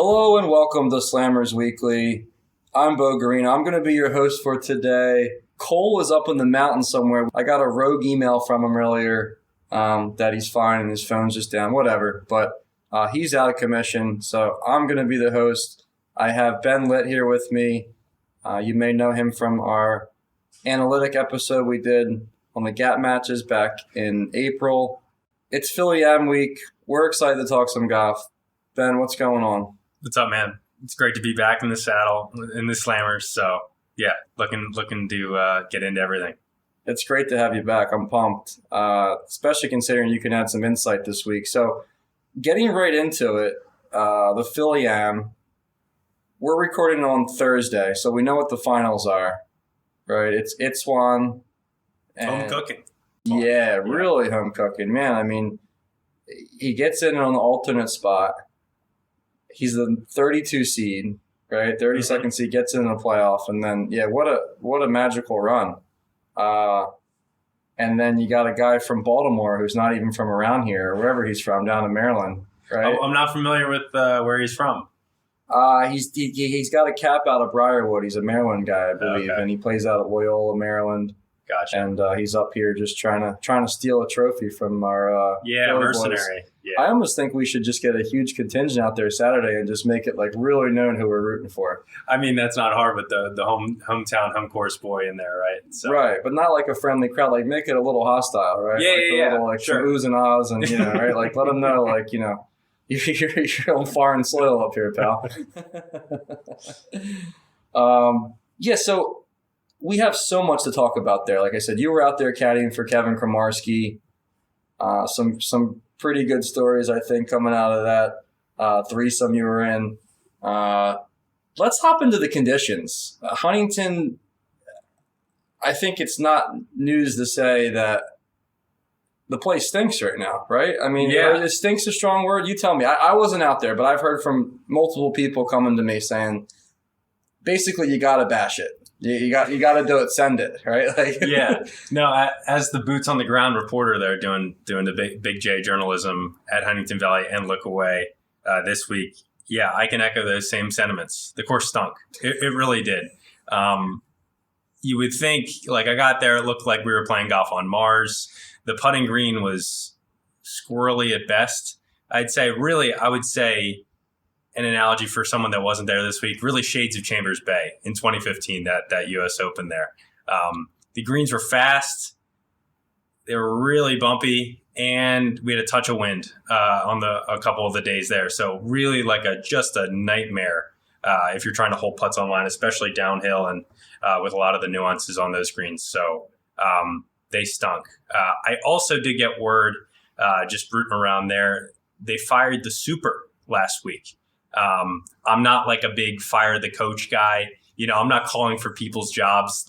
Hello and welcome to Slammers Weekly. I'm Beau I'm going to be your host for today. Cole is up in the mountains somewhere. I got a rogue email from him earlier that he's fine and his phone's just down, whatever. But he's out of commission, so I'm going to be the host. I have Ben Litt here with me. You may know him from our analytic episode we did on the Gap matches back in April. It's Philly Am Week. We're excited to talk some golf. Ben, what's going on? What's up, man? It's great to be back in the saddle, in the Slammers. So, yeah, looking to get into everything. It's great to have you back. I'm pumped, especially considering you can add some insight this week. So, getting right into it, the Philly Am, we're recording on Thursday, so we know what the finals are, right? It's one. Home cooking. Yeah, really home cooking. Man, I mean, he gets in on the alternate spot. He's the 32 seed, right? 32nd seed, gets in the playoff, and then what a magical run. And then you got a guy from Baltimore who's not even from around here, or wherever he's from, down in Maryland, right? I'm not familiar with where he's from. He's got a cap out of Briarwood. He's a Maryland guy, I believe, and he plays out of Loyola, Maryland. Gotcha. And he's up here just trying to steal a trophy from our mercenary. boys. Yeah. I almost think we should just get a huge contingent out there Saturday and just make it like really known who we're rooting for. I mean, that's not hard with the hometown home course boy in there, right? So. Right, but not like a friendly crowd. Like make it a little hostile, right? Yeah, Little, sure. some oohs and ahs, and right? Like let them know, like you're on foreign soil up here, pal. So. We have so much to talk about there. Like I said, you were out there caddying for Kevin Kramarski. Some pretty good stories, I think, coming out of that threesome you were in. Let's hop into the conditions. Huntington, I think it's not news to say that the place stinks right now, right? I mean, it stinks a strong word. You tell me. I wasn't out there, but I've heard from multiple people coming to me saying, basically, you got to bash it. You got to do it. Send it, right? As the boots on the ground reporter there doing the big J journalism at Huntingdon Valley and Look Away this week. Yeah, I can echo those same sentiments. The course stunk. It really did. You would think, like I got there, it looked like we were playing golf on Mars. The putting green was squirrely at best. I would say. An analogy for someone that wasn't there this week, really shades of Chambers Bay in 2015, that U.S. Open there. The greens were fast. They were really bumpy, and we had a touch of wind on a couple of the days there. So really just a nightmare if you're trying to hold putts online, especially downhill and with a lot of the nuances on those greens. So they stunk. I also did get word, just rooting around there, they fired the super last week. I'm not like a big fire the coach guy. I'm not calling for people's jobs.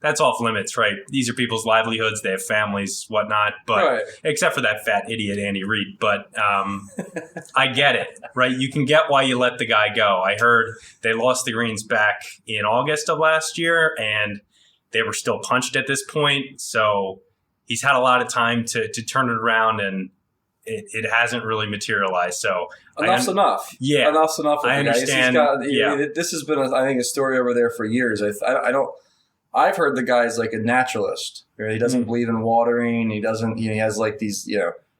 That's off limits, right? These are people's livelihoods. They have families, whatnot. But except for that fat idiot, Andy Reid. But I get it, right? You can get why you let the guy go. I heard they lost the greens back in August of last year, and they were still punched at this point. So he's had a lot of time to turn it around, and it hasn't really materialized. So enough's enough. Yeah, enough's enough. I understand. This has been, I think, a story over there for years. I've heard the guy's like a naturalist. Right? He doesn't believe in watering. He doesn't. He has like these,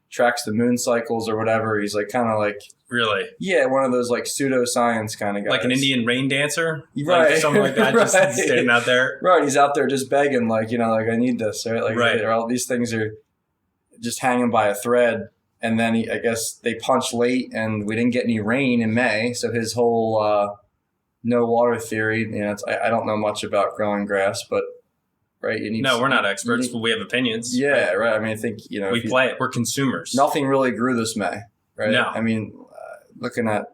tracks the moon cycles or whatever. He's like kind of like really, one of those like pseudoscience kind of guys, like an Indian rain dancer, right? Like something like that. Just standing out there, right? He's out there just begging, like I need this, right? Like right. All these things are just hanging by a thread. And then I guess they punched late, and we didn't get any rain in May. So his whole no water theory, I don't know much about growing grass, but right, we're not experts, but we have opinions. Yeah, right. I mean, I think we play it. We're consumers. Nothing really grew this May, right? No. I mean, looking at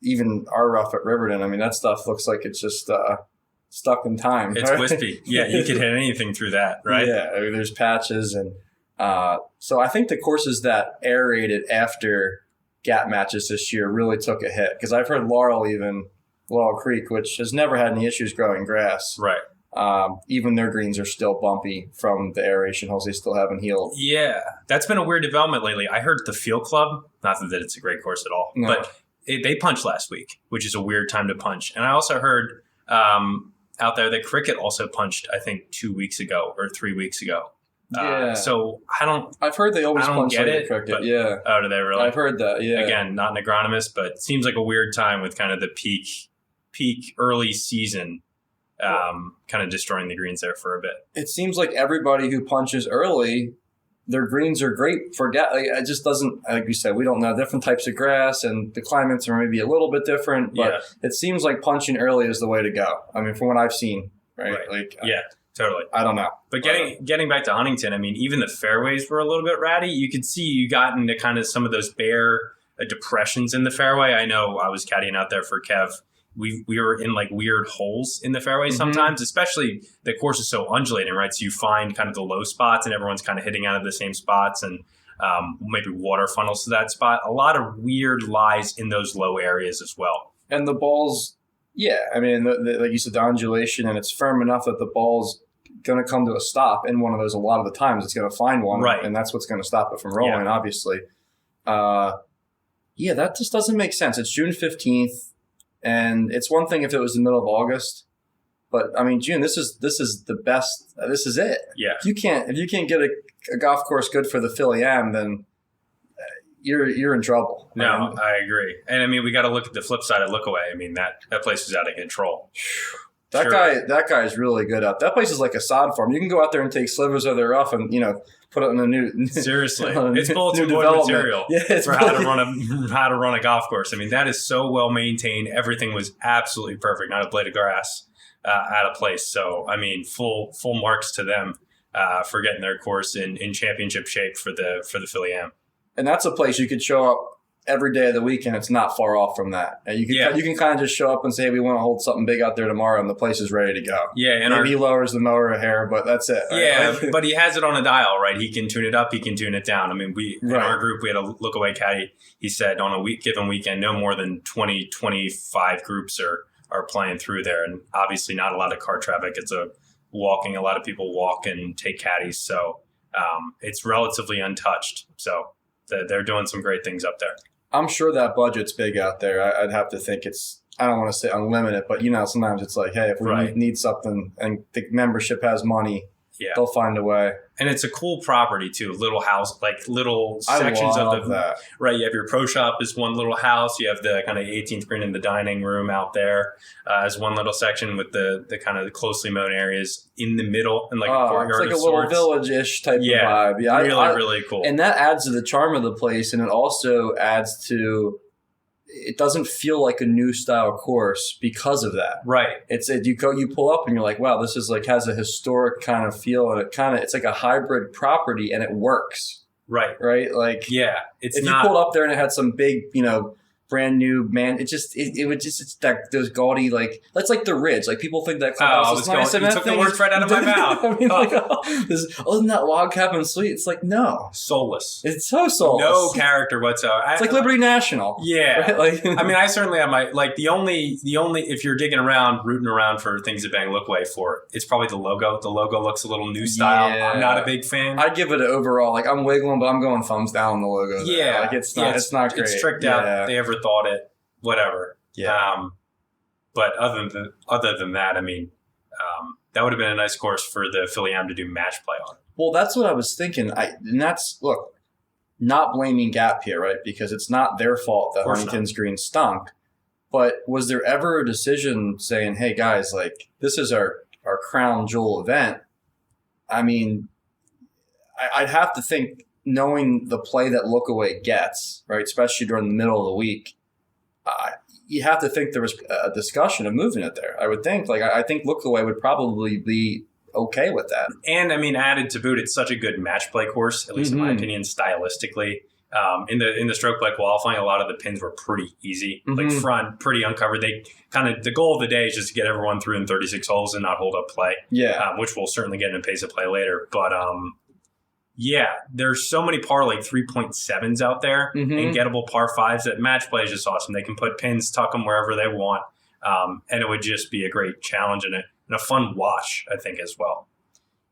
even our rough at Riverton, I mean that stuff looks like it's just stuck in time. It's wispy. Yeah, you could hit anything through that, right? Yeah, I mean, there's patches and. So I think the courses that aerated after Gap matches this year really took a hit, because I've heard Laurel Creek, which has never had any issues growing grass. Right. Even their greens are still bumpy from the aeration holes. They still haven't healed. Yeah. That's been a weird development lately. I heard the Field Club, not that it's a great course at all, but they punched last week, which is a weird time to punch. And I also heard out there that cricket also punched, I think, 2 weeks ago or 3 weeks ago. So I've heard they always punch get it, cricket. But, yeah. Oh, do they really? I've heard that. Yeah. Again, not an agronomist, but it seems like a weird time with kind of the peak early season, kind of destroying the greens there for a bit. It seems like everybody who punches early, their greens are great for it just doesn't, like you said, we don't know different types of grass and the climates are maybe a little bit different, but it seems like punching early is the way to go. I mean, from what I've seen, right? Like, totally. I don't know. But getting back to Huntington, I mean, even the fairways were a little bit ratty. You could see you got into kind of some of those bare depressions in the fairway. I know I was caddying out there for Kev. We were in like weird holes in the fairway sometimes, especially the course is so undulating, right? So you find kind of the low spots and everyone's kind of hitting out of the same spots and maybe water funnels to that spot. A lot of weird lies in those low areas as well. And the balls, I mean, like you said, the undulation, and it's firm enough that the ball's going to come to a stop in one of those. A lot of the times it's going to find one, right? And that's what's going to stop it from rolling, obviously. That just doesn't make sense. It's June 15th. And it's one thing if it was the middle of August, but I mean, June, this is the best. This is it. Yeah. If you can't get a golf course good for the Philly Am, then you're in trouble. No, I agree. And I mean, we got to look at the flip side of Lookaway. I mean, that place is out of control. That guy is really good out. That place is like a sod farm. You can go out there and take slivers of their rough and put it in a new. Seriously, it's bulletin board material for how to run a golf course. I mean, that is so well maintained. Everything was absolutely perfect. Not a blade of grass out of place. So I mean, full marks to them for getting their course in championship shape for the Philly Am. And that's a place you could show up every day of the week, and it's not far off from that. And you can kind of just show up and say, we want to hold something big out there tomorrow, and the place is ready to go. Yeah, and maybe he lowers the mower a hair, but that's it. Right? Yeah, but he has it on a dial, right? He can tune it up, he can tune it down. I mean, in our group, we had a Lookaway caddy. He said on a given weekend, no more than 20, 25 groups are playing through there, and obviously not a lot of car traffic. It's a lot of people walk and take caddies, so it's relatively untouched. So they're doing some great things up there. I'm sure that budget's big out there. I'd have to think I don't want to say unlimited, but sometimes it's like, hey, if we need something and the membership has money, they'll find a way. And it's a cool property too. Little house, like little sections of that. Right. You have your pro shop is one little house. You have the kind of 18th green in the dining room out there as one little section with the kind of closely mown areas in the middle and like a courtyard. It's like a little village-ish type of vibe. Yeah, really cool. And that adds to the charm of the place, and it also adds to. It doesn't feel like a new style course because of that. Right. You pull up and you're like, wow, this is like has a historic kind of feel, and it's like a hybrid property, and it works. Right. Right. Like you pulled up there and it had some big, brand new man. It's like those gaudy, like that's like the Ridge. Like people think that clubhouse is nice. You took the words right out of my mouth. I mean, isn't that log cabin sweet? It's like no, soulless. It's so soulless. No character whatsoever. It's like Liberty National. Yeah. Right? Like, I mean, I certainly have the only if you're digging around, rooting around for things to bang Lookaway for, it's probably the logo. The logo looks a little new style. Yeah. I'm not a big fan. I'd give it an overall. Like I'm wiggling, but I'm going thumbs down on the logo. Yeah. Like it's not great. It's tricked out. They ever thought it, whatever. Yeah. But other than that, I mean, that would have been a nice course for the Philly Am to do match play on. Well, that's what I was thinking. Not blaming Gap here, right? Because it's not their fault that Huntington's green stunk. But was there ever a decision saying, hey guys, like this is our crown jewel event? I mean, I'd have to think, knowing the play that Lookaway gets, right, especially during the middle of the week, you have to think there was a discussion of moving it there. I would think. Like I think Lookaway would probably be okay with that. And I mean, added to boot, it's such a good match play course, at least in my opinion, stylistically. In the stroke play qualifying, a lot of the pins were pretty easy, like front, pretty uncovered. They the goal of the day is just to get everyone through in 36 holes and not hold up play. Yeah, which we'll certainly get in a pace of play later, but. There's so many par 3.7s out there and gettable par 5s that match play is just awesome. They can put pins, tuck them wherever they want, and it would just be a great challenge and a fun watch, I think, as well.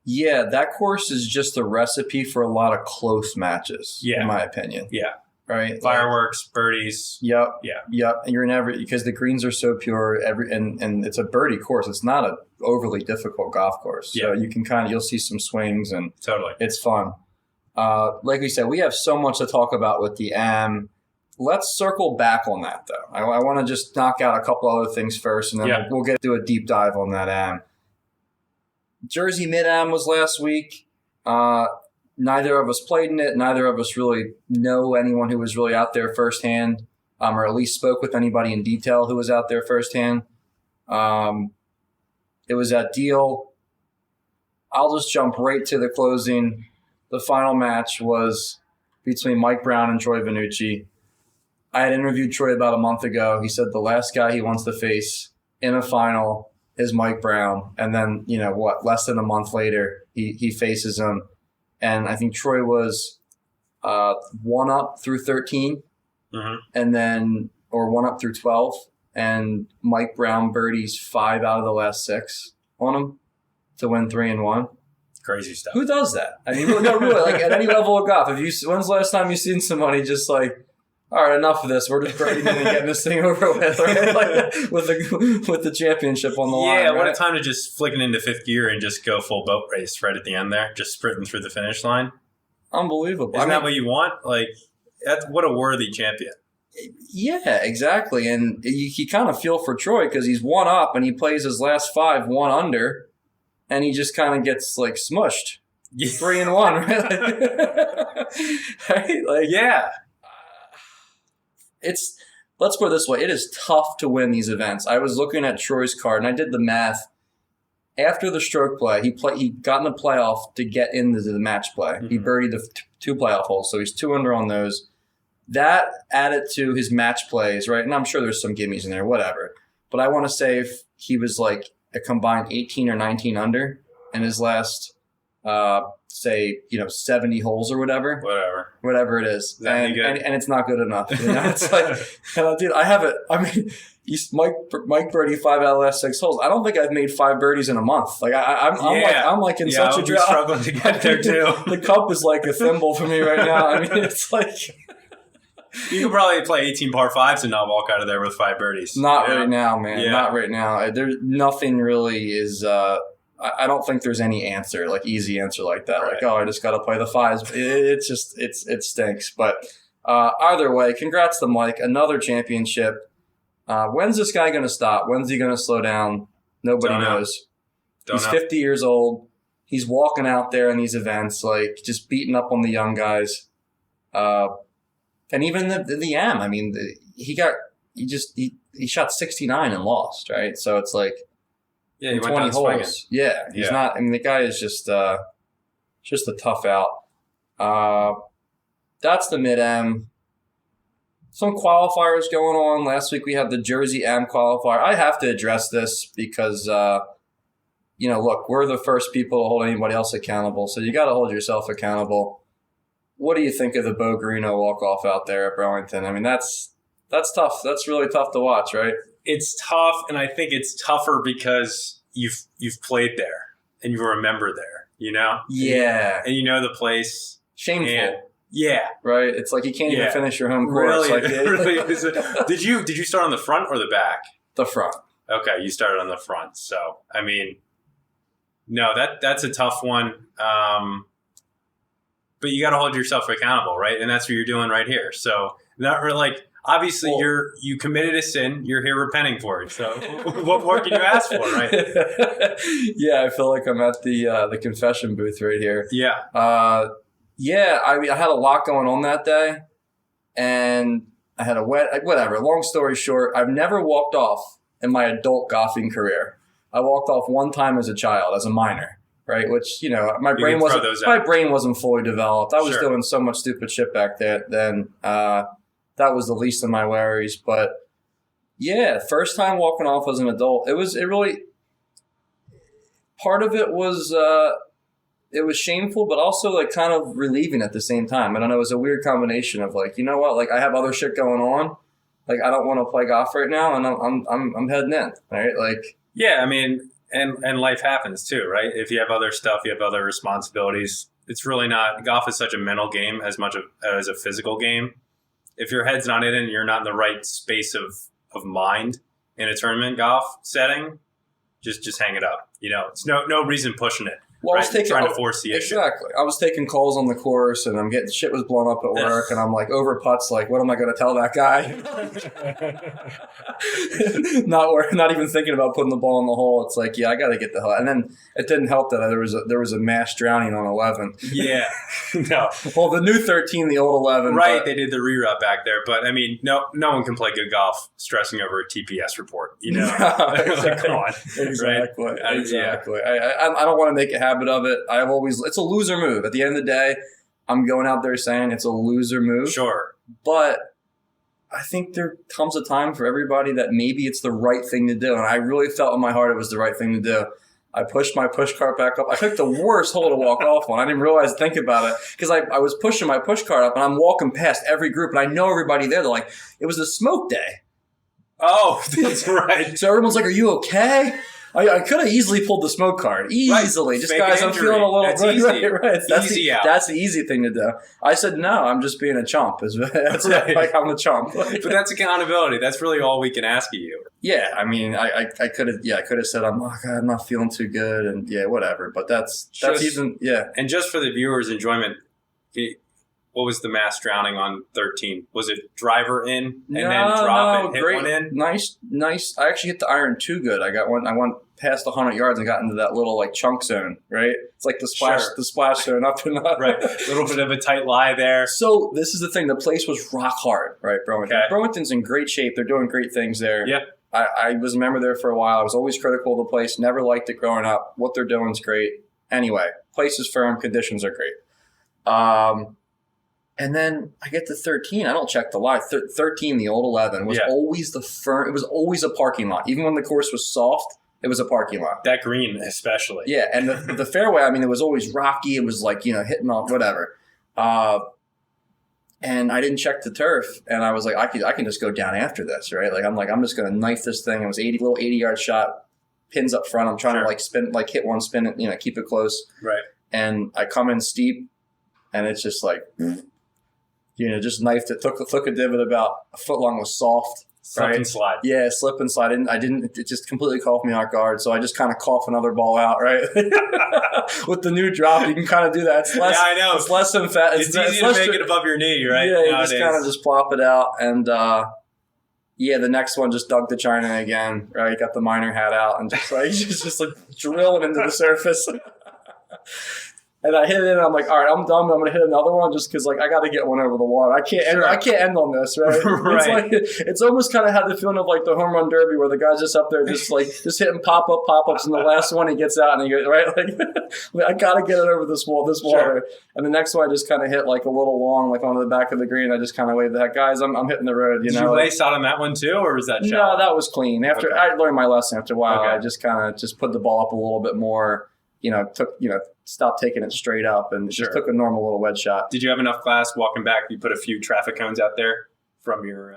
Yeah, that course is just a recipe for a lot of close matches, in my opinion. Yeah. right? Fireworks, birdies. Yep. Yeah. Yep. And you're never, because the greens are so pure, and it's a birdie course. It's not an overly difficult golf course. So you can you'll see some swings and Totally. it's fun. Like we said, we have so much to talk about with the AM. Let's circle back on that, though. I want to just knock out a couple other things first, and then we'll get to a deep dive on that AM. Jersey Mid-Am was last week. Neither of us played in it. Neither of us really know anyone who was really out there firsthand, or at least spoke with anybody in detail who was out there firsthand. It was at Deal. I'll just jump right to the closing. The final match was between Mike Brown and Troy Vannucci. I had interviewed Troy about a month ago. He said the last guy he wants to face in a final is Mike Brown. And then, less than a month later, he faces him. And I think Troy was 1 up through 13, and then, or 1 up through 12. And Mike Brown birdies 5 out of the last 6 on him to win 3-1. Crazy stuff. Who does that? I mean, no, really, like at any level of golf. When's the last time you've seen somebody just like, all right, enough of this. We're just birding and getting this thing over with, right? Like, with the championship on the line. Yeah, right? What a time to just flick it into fifth gear and just go full boat race right at the end there, just sprinting through the finish line. Unbelievable. Isn't that what you want? Like, what a worthy champion. Yeah, exactly. And you kind of feel for Troy because he's 1 up and he plays his last 5 1 under, and he just kind of gets like smushed. 3-1, right? Right? Like, yeah. Let's put it this way. It is tough to win these events. I was looking at Troy's card and I did the math. After the stroke play, he got in the playoff to get into the match play. He birdied the 2 playoff holes, so he's 2 under on those. That added to his match plays, right? And I'm sure there's some gimmies in there, whatever. But I want to say if he was like a combined 18 or 19 under in his last, 70 holes or whatever. Whatever it is. And it's not good enough. It's like, dude, I have it. I mean, Mike birdie 5 out of the last 6 holes. I don't think I've made 5 birdies in a month. Like I'm like in such a drought. Struggling to get there too. The cup is like a thimble for me right now. I mean, it's like you could probably play 18 par 5s and not walk out of there with 5 birdies. Not right now, man. Yeah. Not right now. There's nothing really is. I don't think there's any answer, like easy answer like that. Right. Like, oh, I just got to play the 5s. It's just it stinks. But either way, congrats to Mike. Another championship. When's this guy going to stop? When's he going to slow down? Nobody knows. He's 50 years old. He's walking out there in these events, like just beating up on the young guys. And even the AM. I mean, he shot 69 and lost, right? So it's like. Yeah, he went 20 down holes. swinging. Yeah, he's not. I mean, the guy is just a tough out. That's the Mid-Am. Some qualifiers going on. Last week we had the Jersey AM qualifier. I have to address this because, look, we're the first people to hold anybody else accountable, so you got to hold yourself accountable. What do you think of the Beau walk-off out there at Burlington? I mean, that's tough. That's really tough to watch, right? It's tough, and I think it's tougher because you've played there and you remember there, Yeah. And you know the place. Shameful. And, yeah. Right? It's like you can't even finish your home course. Really? Did you start on the front or the back? The front. Okay, you started on the front. So, I mean, no, that's a tough one. But you got to hold yourself accountable, right? And that's what you're doing right here. So, not really like... Obviously, you committed a sin. You're here repenting for it. So, what more can you ask for, right? Yeah, I feel like I'm at the confession booth right here. Yeah. I mean, I had a lot going on that day, and I had whatever. Long story short, I've never walked off in my adult golfing career. I walked off one time as a child, as a minor, right? Which my brain wasn't fully developed. I was doing so much stupid shit back then. That was the least of my worries. But yeah, first time walking off as an adult, it really, part of it was shameful, but also like kind of relieving at the same time. I don't know, it was a weird combination of like, you know what, like I have other shit going on. Like I don't want to play golf right now, and I'm heading in, right? Like, yeah, I mean, and life happens too, right? If you have other stuff, you have other responsibilities. It's really not, golf is such a mental game as much as a physical game. if your head's not in it and you're not in the right space of mind in a tournament golf setting, just hang it up. It's no reason pushing it. Well, right? Trying to force the issue. Exactly. I was taking calls on the course, and I'm getting shit was blown up at work, and I'm like over putts. Like, what am I going to tell that guy? Not even thinking about putting the ball in the hole. It's like, yeah, I got to get the hell. And then it didn't help that there was a mass drowning on 11. Yeah. No. Well, the new 13, the old 11. Right. They did the reroute back there, but I mean, no one can play good golf stressing over a TPS report. No, Like, come on. Exactly. Right? Exactly. Yeah. I don't want to make a habit of it. It's a loser move. At the end of the day, I'm going out there saying it's a loser move. Sure. But I think there comes a time for everybody that maybe it's the right thing to do. And I really felt in my heart it was the right thing to do. I pushed my push cart back up. I picked the worst hole to walk off on. I didn't think about it, because I was pushing my push cart up, and I'm walking past every group, and I know everybody there. They're like, it was a smoke day. Oh, that's right. So everyone's like, are you okay? I could have easily pulled the smoke card. Easily. Right. Just, fake guys, injury. I'm feeling a little... That's easy. Right. That's the easy thing to do. I said, no, I'm just being a chump. That's right. Like, I'm a chump. But that's accountability. That's really all we can ask of you. Yeah, I mean, I could have said, I'm not feeling too good, and yeah, whatever. But that's even... Yeah. And just for the viewers' enjoyment... What was the mass drowning on 13? Was it driver in and then drop and hit great. One in? Nice. I actually hit the iron too good. I went past 100 yards and got into that little like chunk zone, right? It's like the splash zone up and up. Right. A little bit of a tight lie there. So this is the thing. The place was rock hard, right, Burlington? Okay. Burlington's in great shape. They're doing great things there. Yeah. I was a member there for a while. I was always critical of the place. Never liked it growing up. What they're doing is great. Anyway, place is firm. Conditions are great. And then I get to 13. I don't check the lie. 13, the old 11, was always the firm. It was always a parking lot. Even when the course was soft, it was a parking lot. That green especially. Yeah, and the fairway, I mean, it was always rocky. It was like, hitting off, whatever. And I didn't check the turf. And I was like, I can just go down after this, right? Like, I'm just going to knife this thing. It was 80-yard shot, pins up front. I'm trying to like spin, like hit one, spin it, keep it close. Right. And I come in steep, and it's just like... just knifed it, took a divot about a foot long, was soft. Slip and slide. Yeah, slip and slide. It just completely caught me off guard. So I just kind of cough another ball out, right? With the new drop, you can kind of do that. It's less, I know. It's less than fat. It's easy to make it above your knee, right? Yeah, you just kind of just plop it out. And the next one just dug the china again, right? Got the miner hat out and just like drilling into the surface. And I hit it, and I'm like, all right, I'm done. I'm going to hit another one just because, like, I got to get one over the water. I can't end on this, right? Right. It's almost kind of had the feeling of, like, the home run derby where the guy's just up there just hitting pop-ups, and the last one he gets out, and he goes, right? Like, I got to get it over this water. Sure. And the next one I just kind of hit, like, a little long, like, onto the back of the green. I just kind of waved that. Guys, I'm hitting the road, Did you lace out on that one, too, or was that shallow? No, that was clean. I learned my lesson after a while. Okay. I just kind of put the ball up a little bit more, stopped taking it straight up and just took a normal little wedge shot. Did you have enough class walking back? You put a few traffic cones out there from your...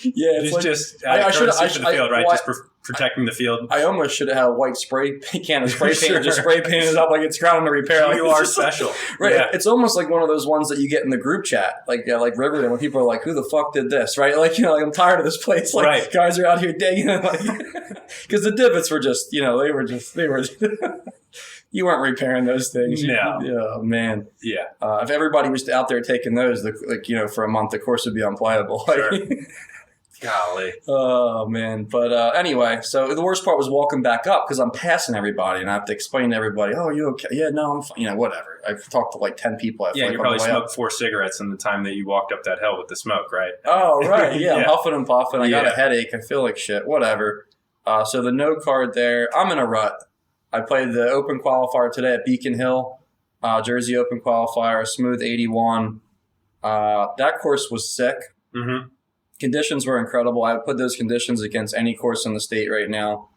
Yeah, it's I should have the field, right? Just protecting the field. I almost should have had a white can of spray paint and just spray painted it up like it's ground to repair. You are special. Right. Yeah. It's almost like one of those ones that you get in the group chat, like Riverdale, when people are like, who the fuck did this? Right? Like, I'm tired of this place. Like, guys are out here digging. Because the divots were just, they were you weren't repairing those things. No. Oh, man. Yeah. If everybody was out there taking those, for a month, the course would be unplayable. Sure. Golly. Oh, man. But anyway, so the worst part was walking back up because I'm passing everybody and I have to explain to everybody, oh, are you okay? Yeah, no, I'm fine. Whatever. I've talked to like 10 people. You probably smoked 4 cigarettes in the time that you walked up that hill with the smoke, right? Oh, right. Yeah, I'm huffing and puffing. I got a headache. I feel like shit. Whatever. So the no card there, I'm in a rut. I played the Open qualifier today at Beacon Hill, Jersey Open qualifier, smooth 81. That course was sick. Mm-hmm. Conditions were incredible. I would put those conditions against any course in the state right now.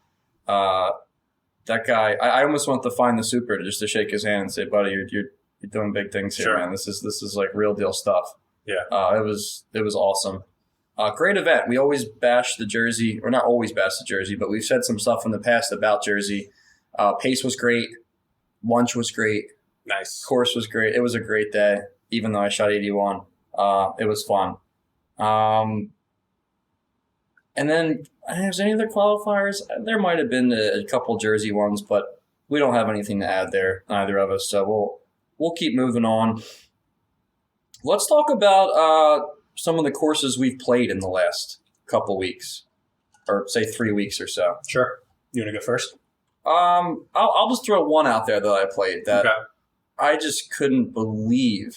That guy, I almost want to find the super just to shake his hand and say, buddy, you're doing big things here, man. This is like real deal stuff. Yeah. It was awesome. Great event. We always bash the Jersey, or not always bash the Jersey, but we've said some stuff in the past about Jersey. Pace was great. Lunch was great. Nice. Course was great. It was a great day, even though I shot 81. It was fun. And then, is there any other qualifiers? There might have been a couple Jersey ones, but we don't have anything to add there, neither of us. So we'll keep moving on. Let's talk about some of the courses we've played in the last couple weeks, or say 3 weeks or so. Sure. You want to go first? I'll just throw one out there that I played that I just couldn't believe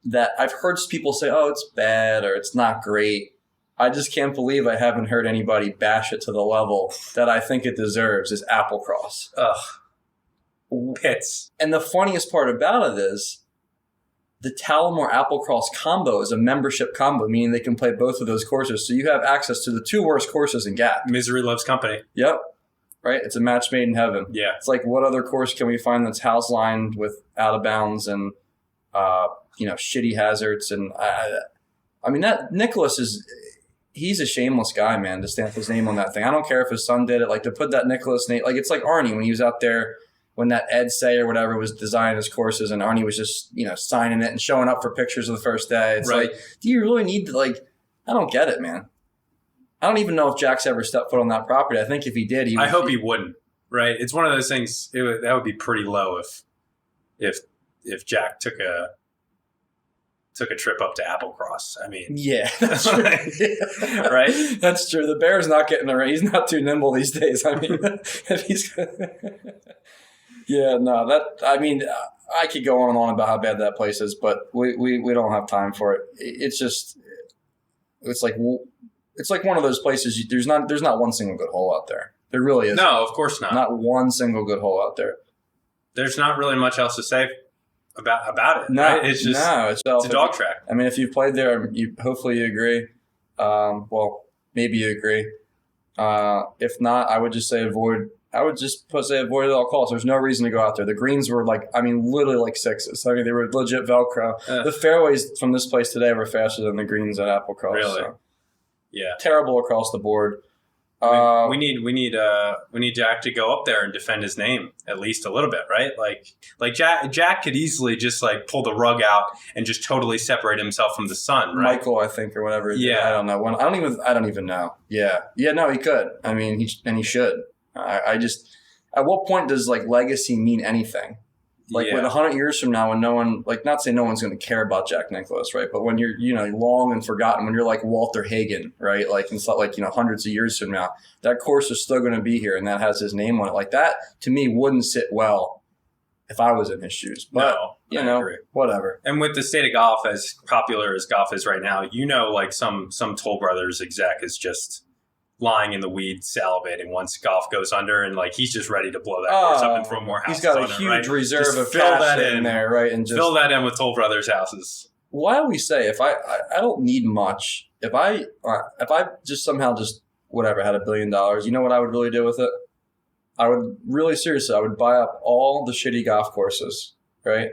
that I've heard people say, oh, it's bad or it's not great. I just can't believe I haven't heard anybody bash it to the level that I think it deserves is Applecross. Ugh. Pits. And the funniest part about it is the Talamore Applecross combo is a membership combo, meaning they can play both of those courses. So you have access to the two worst courses in GAP. Misery loves company. Yep. Right? It's a match made in heaven. Yeah. It's like, what other course can we find that's house lined with out of bounds and, shitty hazards? And I mean, that Nicholas he's a shameless guy, man, to stamp his name on that thing. I don't care if his son did it. Like, to put that Nicholas name, like, it's like Arnie when he was out there when that Ed Say or whatever was designing his courses and Arnie was just, signing it and showing up for pictures of the first day. It's right. Like, do you really need to, I don't get it, man. I don't even know if Jack's ever stepped foot on that property. I think if he did, I hope he wouldn't, right? It's one of those things, that would be pretty low if Jack took a trip up to Applecross. I mean, yeah, that's true. Right? That's true. The Bear's not getting around. He's not too nimble these days. I mean, if he's, yeah, no, I could go on and on about how bad that place is, but we don't have time for it. It's like one of those places. There's not one single good hole out there. There really is. No, of course not. Not one single good hole out there. There's not really much else to say about it. No, right? It's just it's a dog track. I mean, if you've played there, hopefully you agree. Well, maybe you agree. If not, I would just say avoid. I would just say avoid at all costs. There's no reason to go out there. The greens were literally like sixes. I mean, they were legit Velcro. The fairways from this place today were faster than the greens at Applecross. Really? So. Yeah. Terrible across the board. We need Jack to go up there and defend his name at least a little bit, right? Like Jack could easily just pull the rug out and just totally separate himself from the sun, right? Michael, I think, or whatever. Yeah, I don't know. I don't even know. Yeah. No, he could. I mean, he should. I just, at what point does legacy mean anything? With 100 years from now, when no one, not saying no one's going to care about Jack Nicklaus, right? But when you're, long and forgotten, when you're like Walter Hagen, right? It's not hundreds of years from now, that course is still going to be here and that has his name on it. That, to me, wouldn't sit well if I was in his shoes. But, I agree. Whatever. And with the state of golf, as popular as golf is right now, some Toll Brothers exec is just lying in the weeds, salivating once golf goes under, and he's just ready to blow that course up and throw more houses. He's got a on huge it, right? reserve just of fill cash that in there, right? And just fill that in with Toll Brothers houses. Why do we say if I don't need much? If I just somehow whatever had $1 billion, you know what I would really do with it? I would really seriously, I would buy up all the shitty golf courses, right?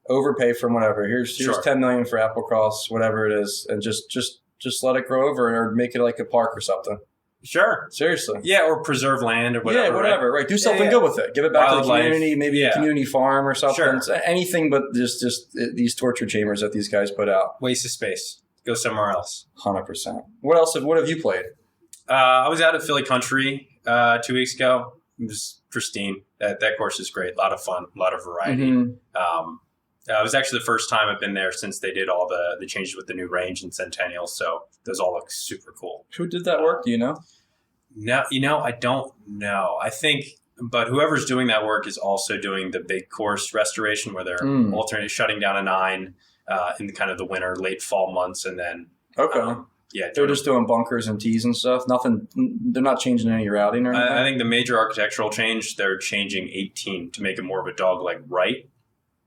Overpay for whatever. Here's Sure. $10 million for Applecross, whatever it is, and just let it grow over or make it like a park or something. Sure. Seriously. Yeah, or preserve land or whatever. Yeah, whatever. Right. Do something good with it. Give it back to the community. Maybe a community farm or something. Sure. It's anything but just these torture chambers that these guys put out. Waste of space. Go somewhere else. 100%. What have you played? I was out at Philly Country 2 weeks ago. It was pristine. That course is great. A lot of fun. A lot of variety. Mm-hmm. It was actually the first time I've been there since they did all the changes with the new range and Centennial. So those all look super cool. Who did that work? Do you know? No, I don't know. I think, but whoever's doing that work is also doing the big course restoration where they're alternately shutting down a 9 in kind of the winter, late fall months. And then, they're just doing bunkers and tees and stuff. Nothing. They're not changing any routing or anything. I think the major architectural change, they're changing 18 to make it more of a dog-leg right.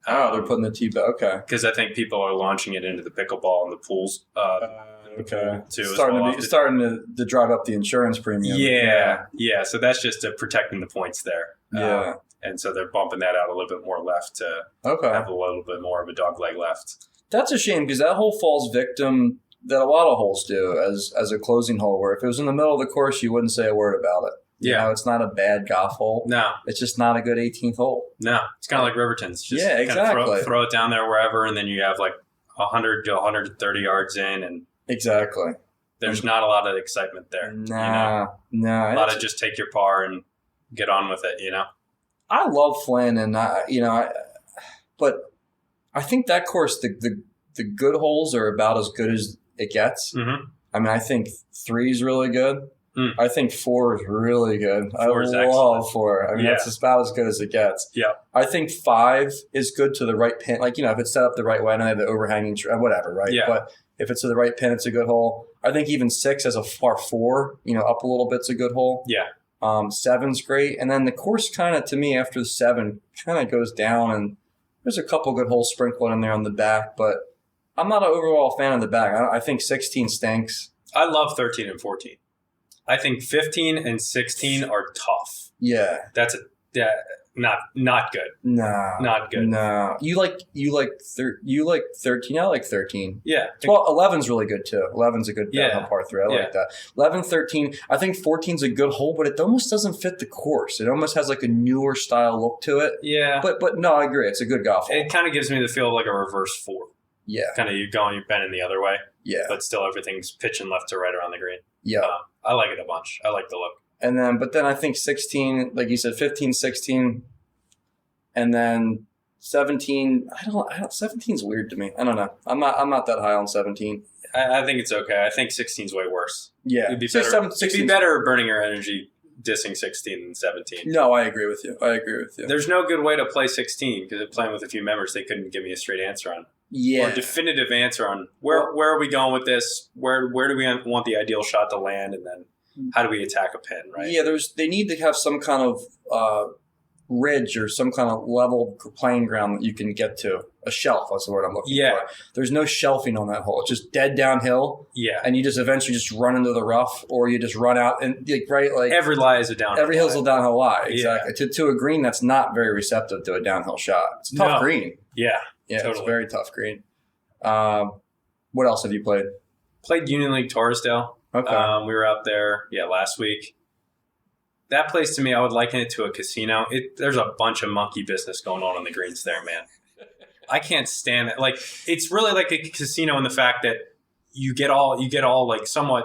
They're putting the tee back. Okay. Because I think people are launching it into the pickleball and the pools. Okay. Too, starting to drive up the insurance premium. Yeah. So that's just protecting the points there. Yeah. And so they're bumping that out a little bit more left to have a little bit more of a dog leg left. That's a shame because that hole falls victim that a lot of holes do as a closing hole. Where if it was in the middle of the course, you wouldn't say a word about it. It's not a bad golf hole. No. It's just not a good 18th hole. No. It's kind of like Riverton's. Just exactly. Throw it down there wherever, and then you have 100 to 130 yards in, and Exactly. there's not a lot of excitement there. Nah. A lot of just take your par and get on with it, I love Flynn, and but I think that course, the good holes are about as good as it gets. Mm-hmm. I mean, I think 3 is really good. I think 4 is really good. 4 is love excellent. 4. I mean, that's about as good as it gets. Yeah. I think 5 is good to the right pin. Like, if it's set up the right way, and I have the overhanging, whatever, right? Yeah. But if it's to the right pin, it's a good hole. I think even 6 as a par 4, up a little bit's a good hole. Yeah. 7's great. And then the course kind of, to me, after the 7, kind of goes down, and there's a couple good holes sprinkled in there on the back, but I'm not an overall fan of the back. I think 16 stinks. I love 13 and 14. I think 15 and 16 are tough. Yeah. That's not good. No. Not good. No. You like 13. I like 13. Yeah. 11's really good too. 11's a good downhill par 3. I like that. 11, 13. I think 14's a good hole, but it almost doesn't fit the course. It almost has like a newer style look to it. Yeah. But no, I agree. It's a good golf hole. It kind of gives me the feel of like a reverse 4. Yeah. Kind of you're bending the other way. Yeah. But still everything's pitching left to right around the green. Yeah. I like it a bunch. I like the look. But then I think 16, like you said, 15, 16, and then 17. 17's weird to me. I don't know. I'm not that high on 17. I think it's okay. I think 16's way worse. Yeah. It'd be better burning your energy dissing 16 than 17. No, I agree with you. There's no good way to play 16 because playing with a few members, they couldn't give me a straight answer on. Yeah. Or a definitive answer on where are we going with this? Where do we want the ideal shot to land, and then how do we attack a pin, right? Yeah, they need to have some kind of ridge or some kind of level playing ground that you can get to. A shelf, that's the word I'm looking for. There's no shelving on that hole. It's just dead downhill. Yeah. And you just eventually just run into the rough, or you just run out and every lie is a downhill. Every hill's a downhill lie. Exactly. Yeah. To a green that's not very receptive to a downhill shot. It's a tough green. Yeah. Yeah, totally. It's a very tough green. What else have you played? Played Union League Torresdale. Okay. We were out there, last week. That place, to me, I would liken it to a casino. There's a bunch of monkey business going on the greens there, man. I can't stand it. Like, it's really like a casino in the fact that you get all like somewhat.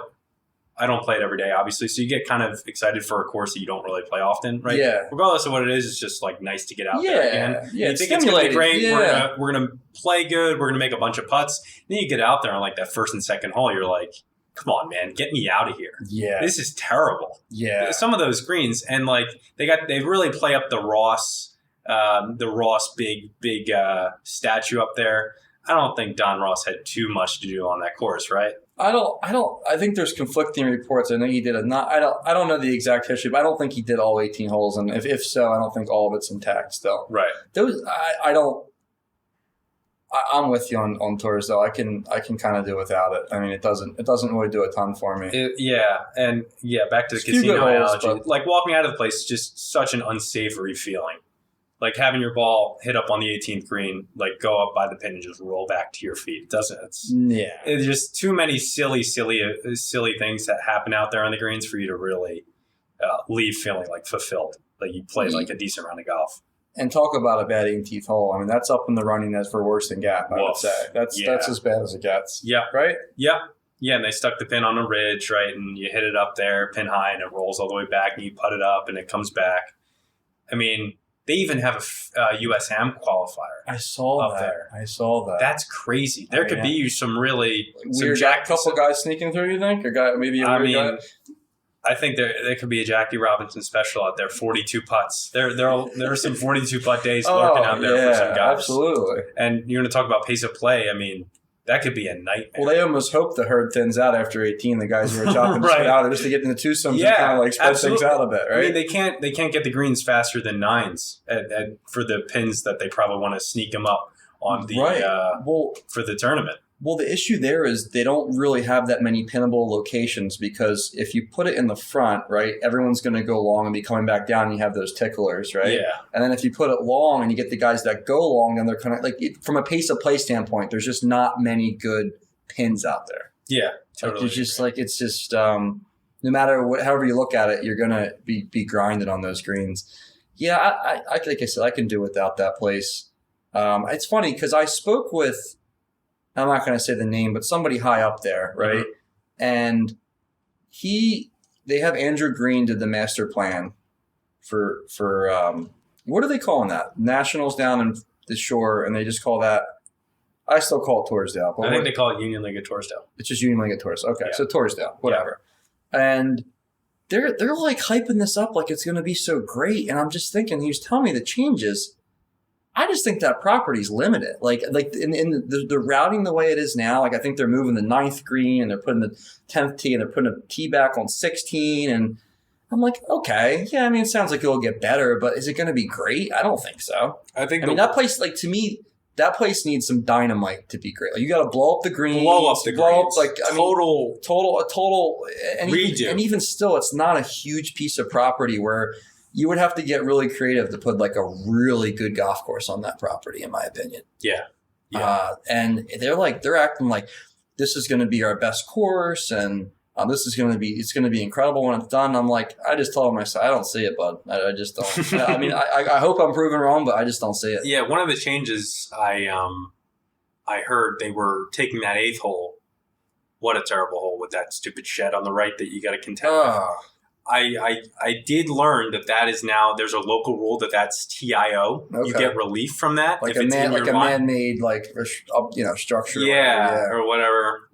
I don't play it every day, obviously, so you get kind of excited for a course that you don't really play often, right? Yeah. Regardless of what it is, it's just like nice to get out there again. Yeah. You think it's gonna be great. Yeah. We're gonna play good. We're gonna make a bunch of putts. Then you get out there on like that first and second hole, you're like, come on, man, get me out of here. Yeah. This is terrible. Yeah. Some of those greens, and like they really play up the Ross big statue up there. I don't think Don Ross had too much to do on that course, right? I think there's conflicting reports. I know he did I don't know the exact history, but I don't think he did all 18 holes, and if so, I don't think all of it's intact still. Right. I'm with you on tours though. I can kind of do without it. I mean, it doesn't really do a ton for me. Back to the casino analogy. Like walking out of the place is just such an unsavory feeling. Like having your ball hit up on the 18th green, like go up by the pin and just roll back to your feet. It's just too many silly things that happen out there on the greens for you to really leave feeling like fulfilled. Like you played like a decent round of golf. And talk about a bad 18th hole. I mean, that's up in the running as for worse than gap, I would say. That's as bad as it gets. Yeah. Right? Yeah. Yeah, and they stuck the pin on a ridge, right? And you hit it up there, pin high, and it rolls all the way back, and you put it up, and it comes back. I mean, they even have a US Am qualifier. I saw that. That's crazy. There could be some really weird couple guys sneaking through. You think, or guy maybe a weird guy? I think there could be a Jackie Robinson special out there. 42 putts. There are some 42 putt days lurking out there for some guys. Absolutely. And you're going to talk about pace of play. I mean, that could be a nightmare. Well, they almost hope the herd thins out after 18. The guys who are chopping right. out just to get in the twosomes and kind of like spread things out a bit, right? I mean, they can't get the greens faster than nines for the pins that they probably want to sneak them up on the for the tournament. Well, the issue there is they don't really have that many pinnable locations because if you put it in the front, right, everyone's going to go long and be coming back down and you have those ticklers, right? Yeah. And then if you put it long and you get the guys that go long, then they're kind of like, from a pace of play standpoint, there's just not many good pins out there. Yeah, totally. It's just no matter however you look at it, you're going to be grinded on those greens. Yeah, I like I said, I can do without that place. It's funny because I spoke with I'm not going to say the name, but somebody high up there, right? Mm-hmm. And they have Andrew Green did the master plan for what are they calling that? Nationals down in the shore, and they just call that. I still call it Torresdale. I think they call it Union League of Torresdale. It's just Union League of Torresdale. Okay, so Torresdale, whatever. Yeah. And they're like hyping this up like it's going to be so great, and I'm just thinking, he was telling me the changes. I just think that property's limited. Like in the routing the way it is now, like I think they're moving the 9th green and they're putting the 10th tee and they're putting a tee back on 16. And I'm like, okay, yeah, I mean, it sounds like it'll get better, but is it going to be great? I don't think so. I mean, that place, like to me, that place needs some dynamite to be great. Like you got to blow up the greens. Like total redo. And even still, it's not a huge piece of property where you would have to get really creative to put like a really good golf course on that property, in my opinion. Yeah. And they're acting like this is going to be our best course, and it's going to be incredible when it's done. I'm like, I just told myself, I don't see it, bud. I just don't. I mean, I hope I'm proven wrong, but I just don't see it. Yeah. One of the changes I heard they were taking that 8th hole. What a terrible hole with that stupid shed on the right that you got to contend with. I did learn that is now, there's a local rule that's TIO. Okay. You get relief from that. Like a man-made structure. Or whatever,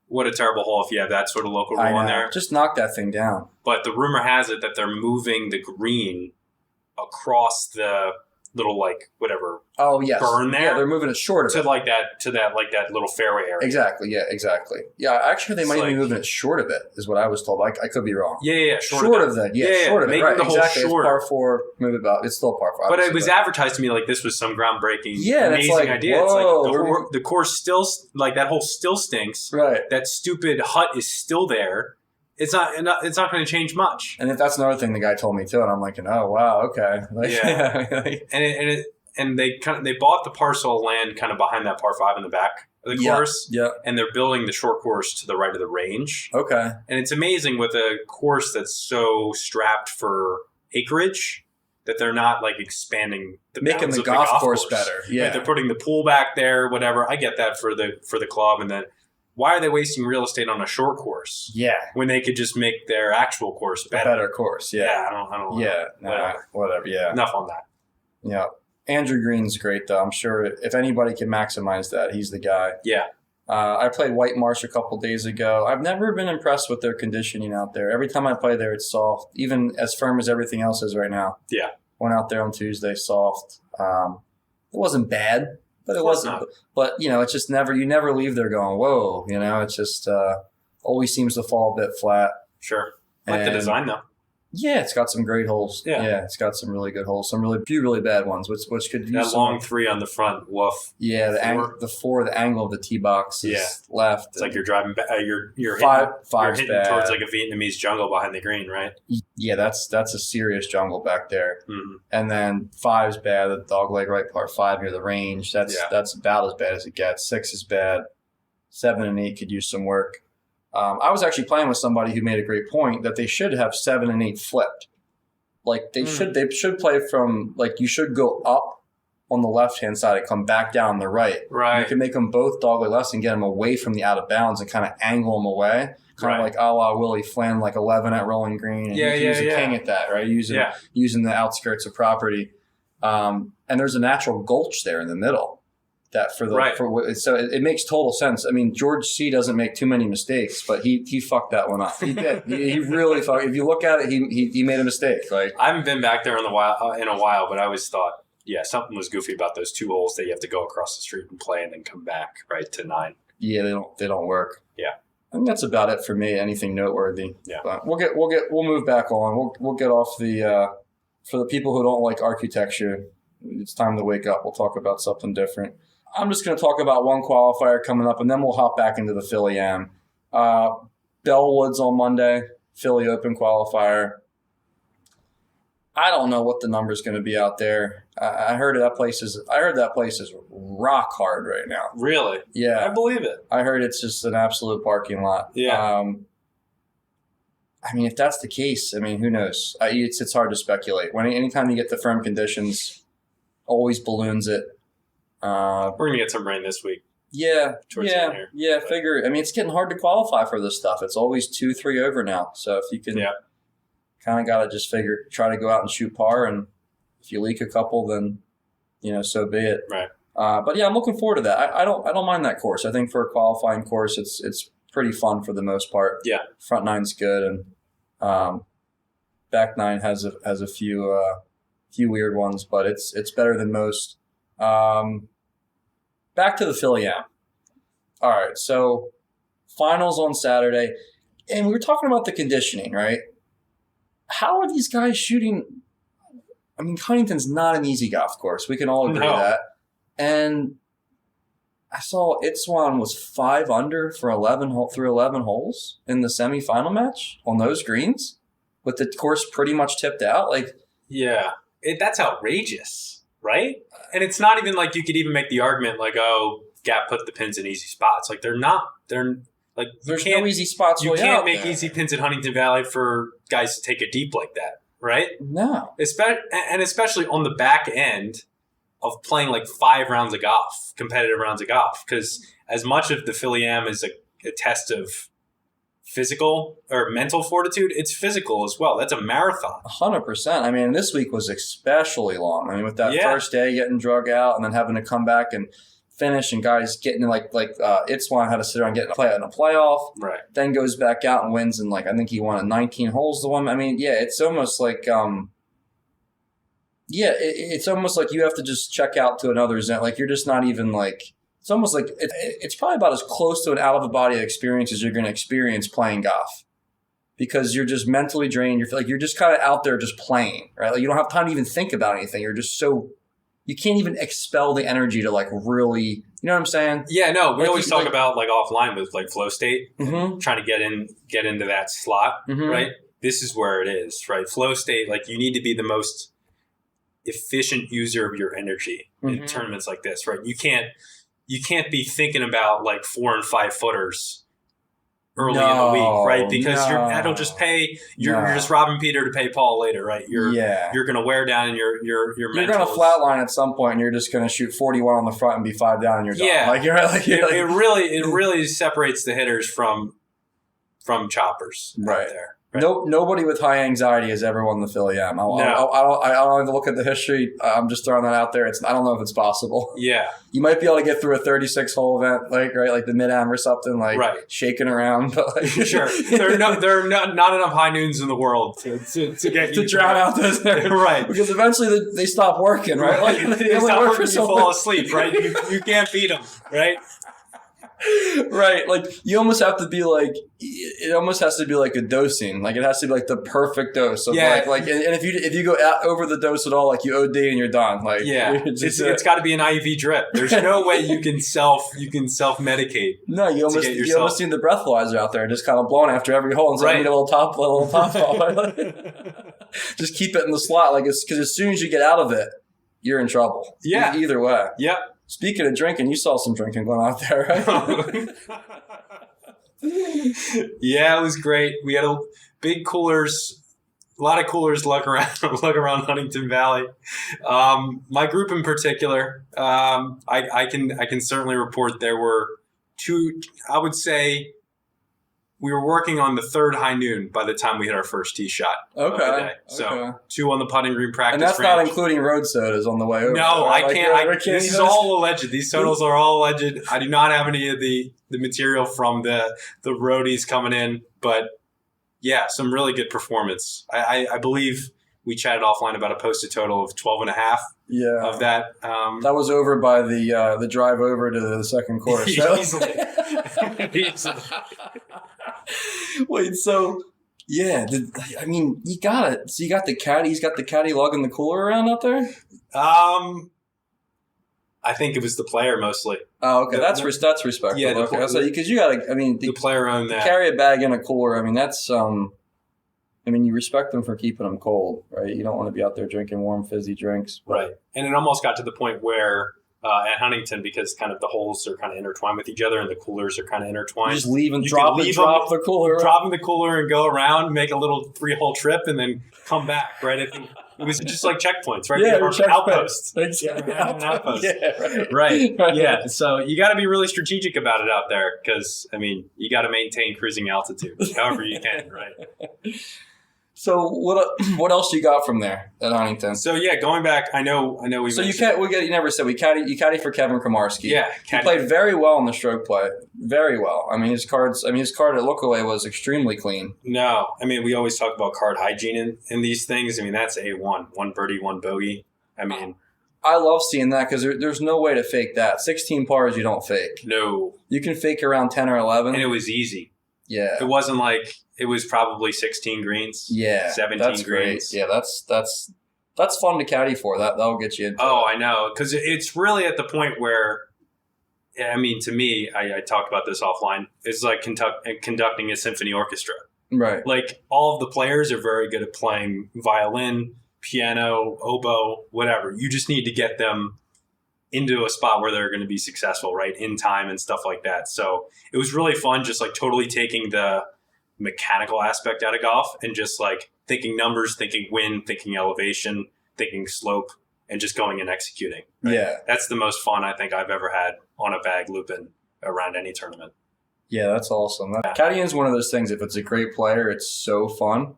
what a terrible hole if you have that sort of local rule in there. Just knock that thing down. But the rumor has it that they're moving the green across the little burn there. Yeah, they're moving it short to that little fairway area. Exactly. Yeah, exactly. Yeah, actually, they might be moving it short of it, is what I was told. I could be wrong. Yeah. Short of that. Yeah, short of it. Right, the whole exactly. Short. It's par 4. Move it about. It's still par 5. But it was advertised to me like this was some groundbreaking, amazing idea. Whoa, it's like the course still, like that hole still stinks. Right. That stupid hut is still there. It's not going to change much. And that's another thing the guy told me too, and I'm like, oh wow, okay. And they bought the parcel of land kind of behind that par 5 in the back of the course. Yeah. And they're building the short course to the right of the range. Okay. And it's amazing with a course that's so strapped for acreage that they're not like expanding making the golf course better. Yeah. Right? They're putting the pool back there, whatever. I get that for the club. And then why are they wasting real estate on a short course? Yeah. When they could just make their actual course better. A better course. Yeah. Yeah. I don't know. Whatever. Yeah. Enough on that. Yeah. Andrew Green's great, though. I'm sure if anybody can maximize that, he's the guy. Yeah. I played White Marsh a couple days ago. I've never been impressed with their conditioning out there. Every time I play there, it's soft, even as firm as everything else is right now. Yeah. Went out there on Tuesday, soft. It wasn't bad, but it wasn't. But, it's just you never leave there going, whoa. It's just always seems to fall a bit flat. Sure. I like the design, though. Yeah, it's got some great holes. Yeah, it's got some really good holes. Some few really bad ones, which could use that long 3 on the front. Woof. Yeah, the angle of the tee box is left. It's like you're driving. You're hitting towards like a Vietnamese jungle behind the green, right? Yeah, that's a serious jungle back there. Mm-hmm. And then 5's bad. The dogleg right par 5 near the range. That's about as bad as it gets. 6 is bad. 7 and 8 could use some work. I was actually playing with somebody who made a great point that they should have 7 and 8 flipped. Like they should play from, like, you should go up on the left-hand side and come back down the right. Right. You can make them both dogleg left and get them away from the out of bounds and kind of angle them away. Kind of like a la Willie Flynn, like 11 at Rolling Green. And he's a king at that, right? Using the outskirts of property. And there's a natural gulch there in the middle. So it makes total sense. I mean, George C. doesn't make too many mistakes, but he fucked that one up. He did. He really fucked. If you look at it, he made a mistake. Like, I haven't been back there in a while, but I always thought, something was goofy about those 2 holes that you have to go across the street and play and then come back right to 9. Yeah, they don't work. Yeah, I think that's about it for me. Anything noteworthy? Yeah, but we'll move back on. We'll get off the for the people who don't like architecture. It's time to wake up. We'll talk about something different. I'm just going to talk about one qualifier coming up, and then we'll hop back into the Philly Am. Bellwoods on Monday, Philly Open qualifier. I don't know what the number's going to be out there. I heard that place is rock hard right now. Really? Yeah, I believe it. I heard it's just an absolute parking lot. Yeah. I mean, if that's the case, I mean, who knows? It's hard to speculate. Anytime you get the firm conditions, always balloons it. We're going to get some rain this week. Yeah. Towards the end here. Yeah. Figure. I mean, it's getting hard to qualify for this stuff. It's always 2-3 over now. So if you can, kind of got to just try to go out and shoot par, and if you leak a couple, then so be it. Right. But yeah, I'm looking forward to that. I don't mind that course. I think for a qualifying course, it's pretty fun for the most part. Yeah. Front nine's good, and back nine has a few weird ones, but it's better than most. Back to the Philly Am. All right, so finals on Saturday, and we were talking about the conditioning, right? How are these guys shooting? I mean, Huntington's not an easy golf course. We can all agree that. And I saw Itzwan was 5 under for 11 holes in the semifinal match on those greens, with the course pretty much tipped out. That's outrageous, right? And it's not even like you could even make the argument like, oh, Gap put the pins in easy spots. Like, they're not. They're like, there's no easy spots. You can't make easy pins at Huntingdon Valley for guys to take it deep like that, right? No. Especially on the back end of playing like 5 rounds of golf, competitive rounds of golf. Because as much of the Philly Am is a test of physical or mental fortitude, it's physical as well. That's a marathon. 100%. I mean, this week was especially long. I mean, with that first day getting drug out and then having to come back and finish, and guys getting like Itzwan had to sit around getting in a playoff. Right. Then goes back out and wins, and I think he won 19 holes to one. I mean, it's almost like it's almost like you have to just check out to another zone. Like, you're just not even like. It's almost like it's probably about as close to an out-of-the-body experience as you're going to experience playing golf, because you're just mentally drained. You're just kind of out there just playing, right? Like, you don't have time to even think about anything. You're just you can't even expel the energy to really, you know what I'm saying? Yeah, no, we always talk about offline with flow state, trying to get into that slot, right? This is where it is, right? Flow state, you need to be the most efficient user of your energy in tournaments like this, right? You can't be thinking about 4 and 5 footers early in the week, right? Because that'll just pay. You're just robbing Peter to pay Paul later, right? You're going to wear down your You're going to flatline at some point, and you're just going to shoot 41 on the front and be 5 down, and you're done. Yeah, it really separates the hitters from choppers right out there. Right. Nobody with high anxiety has ever won the Philly Am. I don't even look at the history. I'm just throwing that out there. I don't know if it's possible. Yeah, you might be able to get through a 36-hole event, like the Mid Am or something, shaking around. But sure, there are not enough high noons in the world to get you to drown out those right, because eventually they stop working, right? They stop working, you fall asleep, right? You can't beat them, right? Right, you almost have to be it almost has to be a dosing, it has to be the perfect dose of and if you go over the dose at all, you OD and you're done. It's got to be an IV drip. There's no way you can self medicate. No, you almost need the breathalyzer out there, just kind of blowing after every hole and saying, need a little top off. Just keep it in the slot, because as soon as you get out of it, you're in trouble. Yeah, either way. Yep. Speaking of drinking, you saw some drinking going on there, right? Yeah, it was great. We had a lot of coolers lug around Huntingdon Valley. My group in particular, I can certainly report there were 2. I would say we were working on the 3rd high noon by the time we hit our first tee shot. Okay. Of the day. So 2 on the putting green practice. And that's not including road sodas on the way over. No, I can't. This is all alleged. These totals are all alleged. I do not have any of the material from the roadies coming in, but yeah, some really good performance. I believe we chatted offline about a posted total of 12.5. Yeah. Of that. That was over by the drive over to the second course. Easily. Wait, so yeah, you got it. So you got the caddy. He's got the caddy lugging the cooler around out there. I think it was the player mostly. Oh, okay, that's respectful. Yeah, because you got to. The player owned that. Carry a bag in a cooler. That's. You respect them for keeping them cold, right? You don't want to be out there drinking warm, fizzy drinks. Right. And it almost got to the point where at Huntington, because kind of the holes are kind of intertwined with each other and the coolers are kind of intertwined. You just drop the cooler. Drop in the cooler and go around, make a little 3-hole trip, and then come back, right? I think It was just like checkpoints, right? Yeah, Or outposts. Exactly. Outposts. Yeah, Right. Yeah. So you got to be really strategic about it out there because, I mean, you got to maintain cruising altitude however you can, right? So what else you got from there at Huntington? So yeah, going back, I know. We So mentioned, you never said you caddy for Kevin Kramarski. Yeah, he played very well in the stroke play, very well. I mean his card at Lookaway was extremely clean. No, I mean we always talk about card hygiene in these things. I mean that's A1, one birdie, one bogey. I mean, I love seeing that because there's no way to fake that. 16 pars you don't fake. No, you can fake around 10 or 11, and it was easy. Yeah, it wasn't like. It was probably 16 greens. Yeah, 17 that's greens. Great. Yeah, that's fun to caddy for. That'll get you into. Oh, I know, because it's really at the point where, I mean, to me, I talked about this offline. It's like conducting a symphony orchestra. Right. Like all of the players are very good at playing violin, piano, oboe, whatever. You just need to get them into a spot where they're going to be successful, right, in time and stuff like that. So it was really fun, just like totally taking the mechanical aspect out of golf and just like thinking numbers, thinking wind, thinking elevation, thinking slope, and just going and executing. Right? Yeah. That's the most fun I think I've ever had on a bag looping around any tournament. Yeah, that's awesome. Caddying is one of those things. If it's a great player, it's so fun.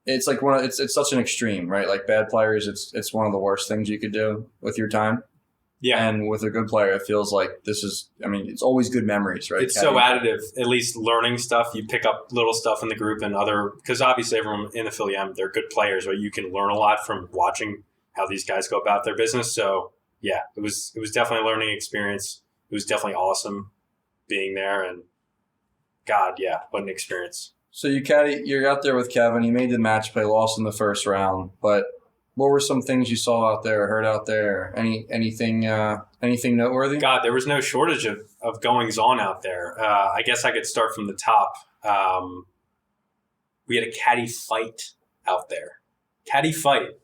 It's like it's such an extreme, right? Like bad players, it's one of the worst things you could do with your time. Yeah. And with a good player, it feels like it's always good memories, right? It's so additive, at least learning stuff. You pick up little stuff in the group and because obviously everyone in the Philly M, they're good players, right? You can learn a lot from watching how these guys go about their business. So yeah, it was definitely a learning experience. It was definitely awesome being there, and God, yeah, what an experience. So you're out there with Kevin. He made the match play, lost in the first round, but what were some things you saw out there, heard out there? Anything noteworthy? God, there was no shortage of goings on out there. I guess I could start from the top. We had a caddy fight out there. Caddy fight.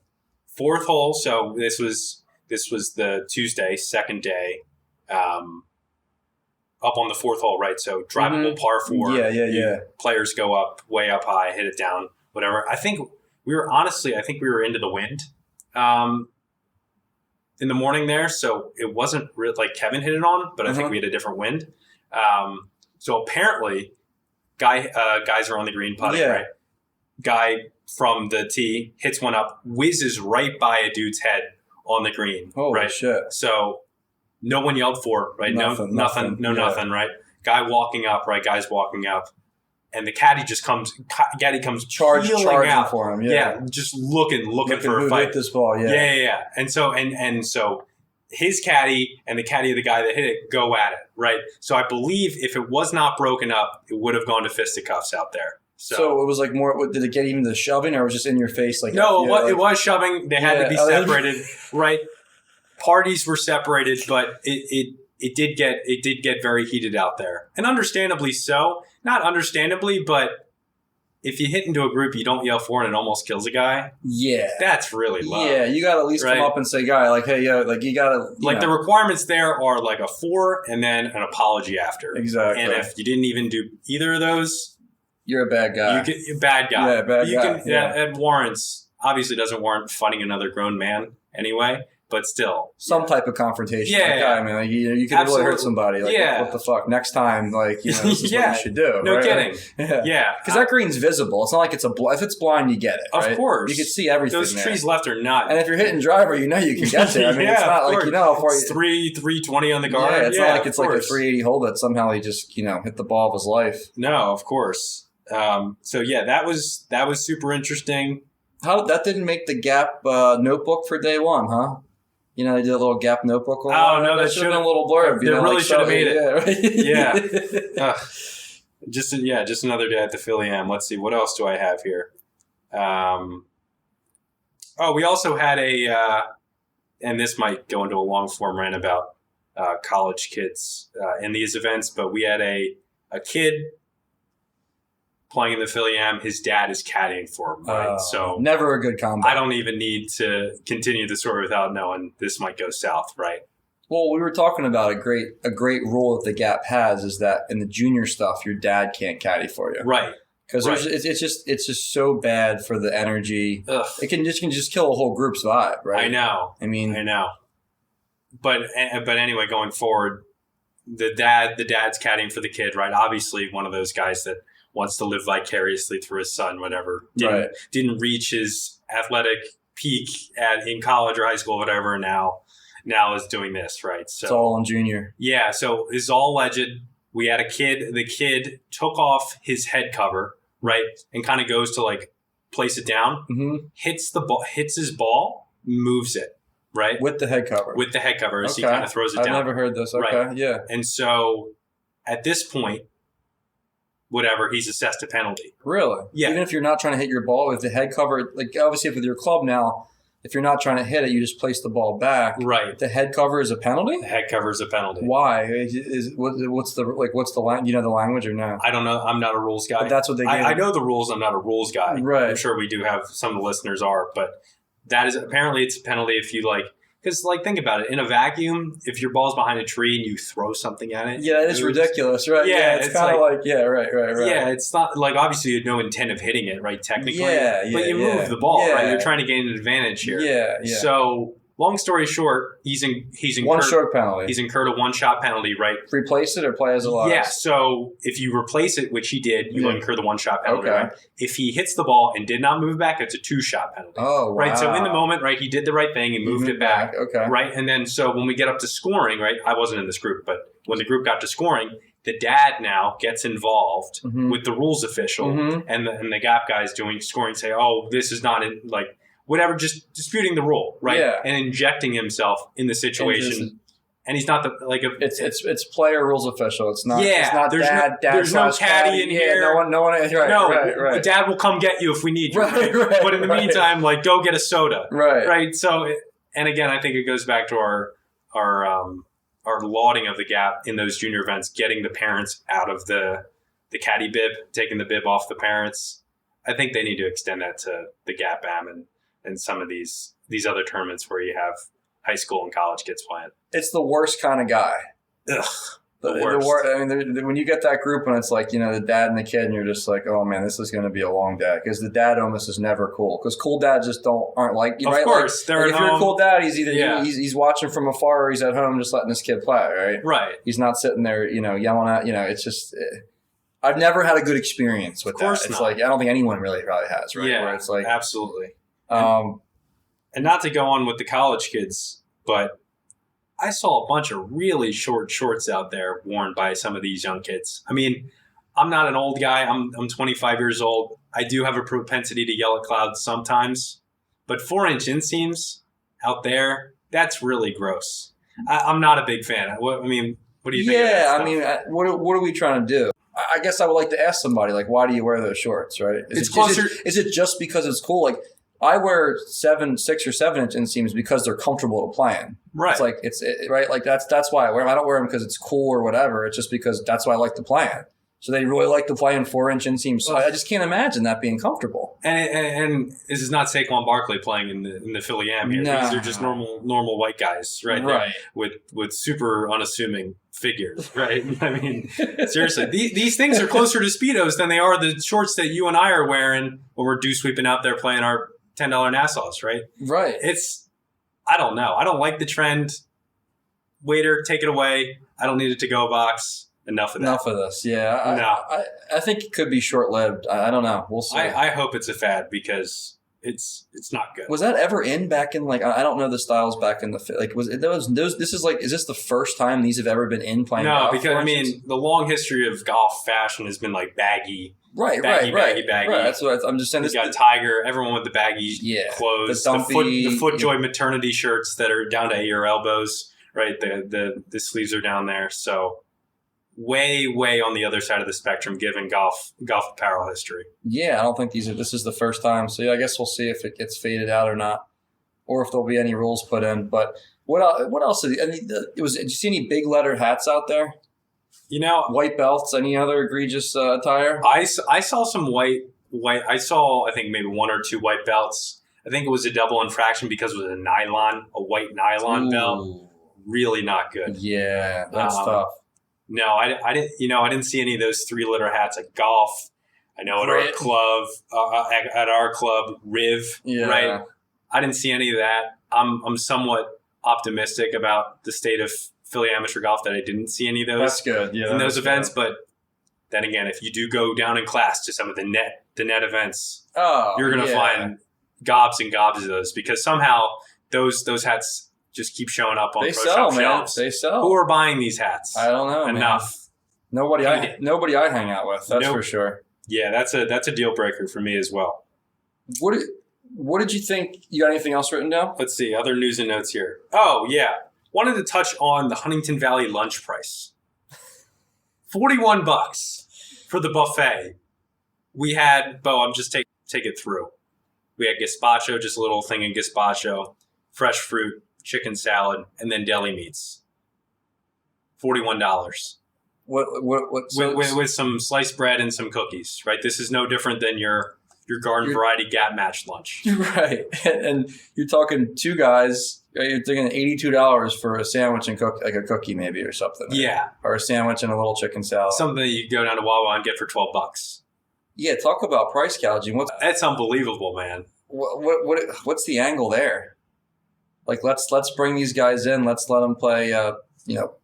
Fourth hole. So this was the Tuesday, second day. Up on the fourth hole, right? So drivable par 4. Yeah. Players go up, way up high, hit it down, whatever. I think we were into the wind in the morning there. So it wasn't really like Kevin hit it on, but I think we had a different wind. So apparently guys are on the green putting, right? Guy from the tee hits one up, whizzes right by a dude's head on the green. Holy right? shit. So no one yelled for it, right? Nothing, Nothing, right? Guy walking up, right? Guys walking up. And the caddy comes charging out for him. Yeah, just looking for a fight. Hit this ball, Yeah. And so his caddy and the caddy of the guy that hit it go at it, right? So I believe if it was not broken up, it would have gone to fisticuffs out there. So it was like more. Did it get even to shoving, or was it just in your face? Like no, it was shoving. They had to be separated, right? Parties were separated, but it did get very heated out there, and understandably so. Not understandably, but if you hit into a group you don't yell for and it almost kills a guy, that's really low. Yeah, you got to at least come up and say, guy, like, hey, yo, like you got to. The requirements there are like a 4 and then an apology after. Exactly. And if you didn't even do either of those, you're a bad guy. You're a bad guy. Yeah, bad guy. It doesn't warrant fighting another grown man anyway. But still, some type of confrontation. Yeah, man. Like, you could really hurt somebody. Like, what the fuck? Next time, like, this is what you should do. No right? kidding. Yeah, because that green's visible. It's not like it's if it's blind, you get it. Right? Of course, you can see everything. Those trees left are not. And if you're hitting driver, you can get there. I mean, it's not like how far. It's 320 on the guard. Yeah, it's not like it's like a 380 hole that somehow he just hit the ball of his life. No, of course. So yeah, that was super interesting. How that didn't make the Gap notebook for day one, huh? They did a little Gap notebook. Oh, no, that should have been a little blurb. They really should have made it. Yeah. Just another day at the Philly M. Let's see. What else do I have here? We also had and this might go into a long form rant about college kids in these events, but we had a kid playing in the Philly M, his dad is caddying for him, right? So never a good combo. I don't even need to continue the story without knowing this might go south, right? Well, we were talking about a great rule that the Gap has is that in the junior stuff, your dad can't caddy for you. Right. Because it's just so bad for the energy. Ugh. It can just kill a whole group's vibe, right? I know. I know. But anyway, going forward, the dad's caddying for the kid, right? Obviously, one of those guys that wants to live vicariously through his son, whatever. Didn't reach his athletic peak in college or high school, whatever. Now is doing this, right? So it's all on junior. Yeah. So it's all alleged. We had a kid. The kid took off his head cover, right, and kind of goes to like place it down. Hits his ball, moves it, right, with the head cover. As he kind of throws it down. I've never heard this. Okay, right. Yeah. And so at this point, whatever, he's assessed a penalty. Really? Yeah. Even if you're not trying to hit your ball with the head cover, like obviously with your club now, if you're not trying to hit it, you just place the ball back. Right. The head cover is a penalty? The head cover is a penalty. Why? What's the you know the language or no? I don't know. I'm not a rules guy. But that's what they I know the rules. I'm not a rules guy. Right. I'm sure we do have some of the listeners are, but that is apparently it's a penalty if you like. Because, like, think about it. In a vacuum, if your ball's behind a tree and you throw something at it. Yeah, it's ridiculous, right? Yeah, it's kind of like, right. Yeah, it's not, like, obviously you had no intent of hitting it, right, technically. Yeah, but you move the ball, right? You're trying to gain an advantage here. Yeah. So, long story short, he's incurred one short penalty. He's incurred a one-shot penalty, right? Replace it or play as a loss? Yeah, so if you replace it, which he did, you incur the one-shot penalty, okay. Right? If he hits the ball and did not move back, it's a two-shot penalty. Oh, wow. Right, so in the moment, right, he did the right thing and moved it back. Okay. Right, and then so when we get up to scoring, right, I wasn't in this group, but when the group got to scoring, the dad now gets involved with the rules official and the gap guys doing scoring say, oh, this is not in, like, whatever, just disputing the rule, right? Yeah. And injecting himself in the situation. And he's not it's player rules official. It's not. Yeah. It's not there's no caddy in here. No one. Right. Dad will come get you if we need you. Right. But in the meantime, like, go get a soda. Right. Right. So, and again, I think it goes back to our lauding of the gap in those junior events, getting the parents out of the caddy bib, taking the bib off the parents. I think they need to extend that to the gap am and some of these other tournaments where you have high school and college kids playing. It's the worst kind of guy. Ugh, the worst. I mean, when you get that group and it's like, you know, the dad and the kid, and you're just like, oh man, this is going to be a long day, because the dad almost is never cool. Because cool dads just aren't like you. Of course, like, if you're a cool dad, he's either he's watching from afar or he's at home just letting his kid play. Right. Right. He's not sitting there, you know, yelling at. You know, it's just. I've never had a good experience with that. It's like, I don't think anyone really probably has. Right. Yeah. Where it's like absolutely. And not to go on with the college kids, but I saw a bunch of really short shorts out there worn by some of these young kids. I mean, I'm not an old guy. I'm 25 years old. I do have a propensity to yell at clouds sometimes, but 4-inch inseams out there, that's really gross. I'm not a big fan. What do you think? Yeah, I mean, what are we trying to do? I guess I would like to ask somebody, like, why do you wear those shorts, right? Is it just because it's cool? Like, I wear 6 or 7-inch inseams because they're comfortable to play in. Right. It's like right. Like that's why I wear them. I don't wear them because it's cool or whatever. It's just because that's why I like to play in. So they really like to play in 4-inch inseams. So I just can't imagine that being comfortable. And this is not Saquon Barkley playing in the Philly Am here. No. These are just normal white guys, right? Right. With super unassuming figures, right? I mean, seriously, these things are closer to Speedos than they are the shorts that you and I are wearing when we're dew sweeping out there playing our $10 Nassau's, right? Right. I don't know. I don't like the trend. Waiter, take it away. I don't need it to go box. Enough of that. Enough of this. Yeah. I think it could be short-lived. I don't know. We'll see. I hope it's a fad because it's not good. Was that ever in back in, like, I don't know the styles back in the, like, was it those this is like, is this the first time these have ever been in playing golf? No, because I mean, the long history of golf fashion has been like baggy. Right. Baggy. Right. That's what I'm just saying. You got Tiger, everyone with the baggy clothes, the FootJoy maternity shirts that are down to your elbows, right? The sleeves are down there. So way on the other side of the spectrum, given golf apparel history. Yeah, I don't think this is the first time. So yeah, I guess we'll see if it gets faded out or not, or if there'll be any rules put in. But what else? Did you see any big letter hats out there? You know, white belts. Any other egregious attire? I saw some white. I saw, I think, maybe 1 or 2 white belts. I think it was a double infraction because it was a white nylon belt. Really not good. Yeah, that's tough. No, I didn't. I didn't see any of those 3-letter hats at golf. I know Grit. at our club, Riv, right? I didn't see any of that. I'm somewhat optimistic about the state of Philly amateur golf that I didn't see any of those. That's good. Yeah, in those events, but then again, if you do go down in class to some of the net events, you're going to find gobs and gobs of those, because somehow those hats just keep showing up on pro shop shelves. They sell. Who are buying these hats? I don't know. Enough. Man. Nobody I hang out with. That's for sure. Yeah, that's a deal breaker for me as well. What did you think? You got anything else written down? Let's see. Other news and notes here. Oh, yeah. Wanted to touch on the Huntingdon Valley lunch price. $41 for the buffet. We had, Beau, I'm just take it through. We had gazpacho, just a little thing in gazpacho, fresh fruit, chicken salad, and then deli meats. $41. With some sliced bread and some cookies, right? This is no different than your garden variety gap match lunch. Right. And you're talking two guys, you're thinking $82 for a sandwich and like a cookie maybe or something. Yeah. Or a sandwich and a little chicken salad. Something that you go down to Wawa and get for $12. Yeah, talk about price gouging. That's unbelievable, man. What's the angle there? Like, let's bring these guys in. Let's let them play,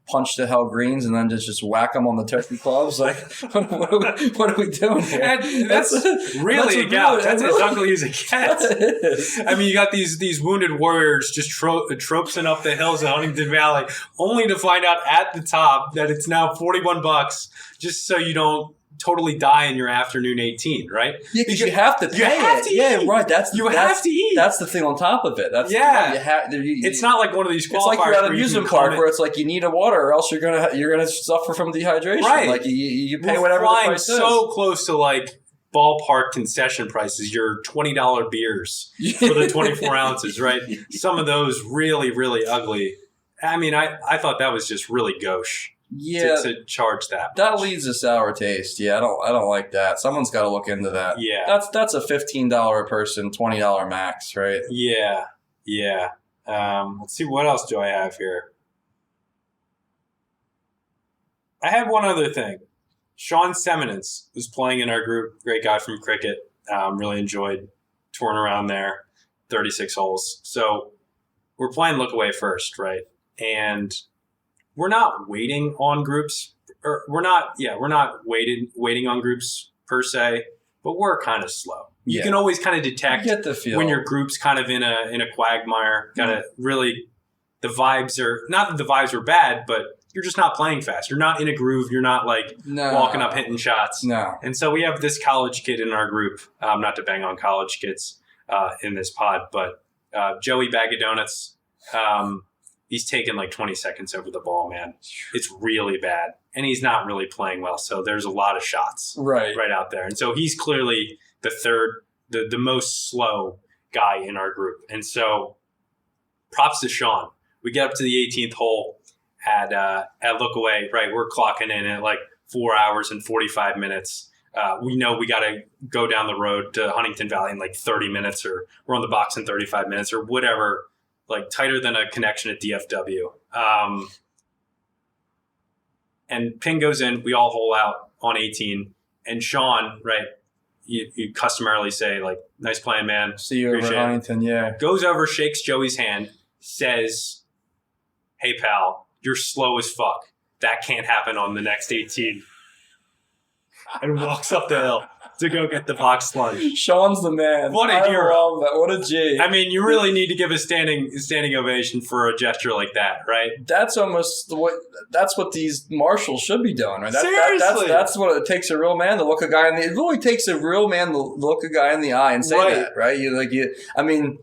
punch to hell greens, and then just whack them on the turkey clubs. Like, what are we doing here? That's really a gouge. That's as ugly as it gets. I mean, you got these wounded warriors just tropsing up the hills of Huntingdon Valley, only to find out at the top that it's now $41, just so you don't totally die in your afternoon 18, right? Yeah, because you have to pay it. Yeah, right. Have to eat. That's the thing on top of it. It's not like one of these qualifiers. It's like you're at an amusement park where it's like you need a water or else you're gonna suffer from dehydration. Right. Like you pay whatever the price is. So close to like ballpark concession prices, your $20 beers for the 24 ounces, right? Some of those really, really ugly. I mean, I thought that was just really gauche. Yeah, to charge that. That leaves a sour taste. Yeah, I don't like that. Someone's got to look into that. Yeah, that's a $15 a person, $20 max, right? Yeah. Let's see, what else do I have here? I had one other thing. Sean Seminence was playing in our group. Great guy from cricket. Really enjoyed touring around there. 36 holes. So we're playing look away first, right? And we're not waiting on groups, or we're not waiting on groups per se, but we're kind of slow. You can always kind of detect when your group's kind of in a quagmire, kind of really the vibes are, not that the vibes were bad, but you're just not playing fast. You're not in a groove. You're not walking up hitting shots. No. And so we have this college kid in our group, not to bang on college kids in this pod, but Joey Bag of Donuts. He's taken like 20 seconds over the ball, man. It's really bad. And he's not really playing well. So there's a lot of shots right out there. And so he's clearly the most slow guy in our group. And so props to Sean. We get up to the 18th hole at look away, right? We're clocking in at like 4 hours and 45 minutes. We know we got to go down the road to Huntingdon Valley in like 30 minutes, or we're on the box in 35 minutes, or whatever. Like tighter than a connection at DFW. And pin goes in, we all hole out on 18. And Sean, right, you customarily say, like, nice playing, man. See you over Huntington, yeah. Goes over, shakes Joey's hand, says, hey, pal, you're slow as fuck. That can't happen on the next 18. And walks up the hill to go get the box lunch. Sean's the man. What a hero. I love that. What a G. I mean, you really need to give a standing ovation for a gesture like that, right? That's almost that's what these marshals should be doing, right? Seriously. That's what it takes a real man to look a guy in the. It really takes a real man to look a guy in the eye and say that, right? I mean,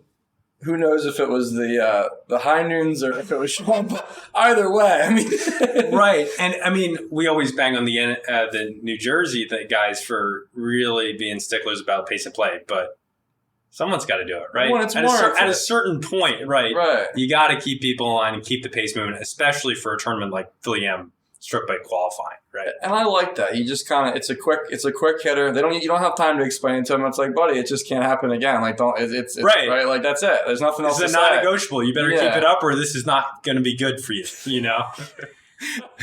who knows if it was the high noons or if it was Sean? But either way, I mean, right. And I mean, we always bang on the New Jersey guys for really being sticklers about pace of play, but someone's got to do it, right? When it's at a certain point, right? Right. You got to keep people in line and keep the pace moving, especially for a tournament like Philly M, struck by qualifying, right? And I like that. You just kind of it's a quick hitter. You don't have time to explain to him. It's like, buddy, it just can't happen again. Like, it's right. Like, that's it. There's nothing else to say. It's non-negotiable. You better keep it up, or this is not going to be good for you. You know.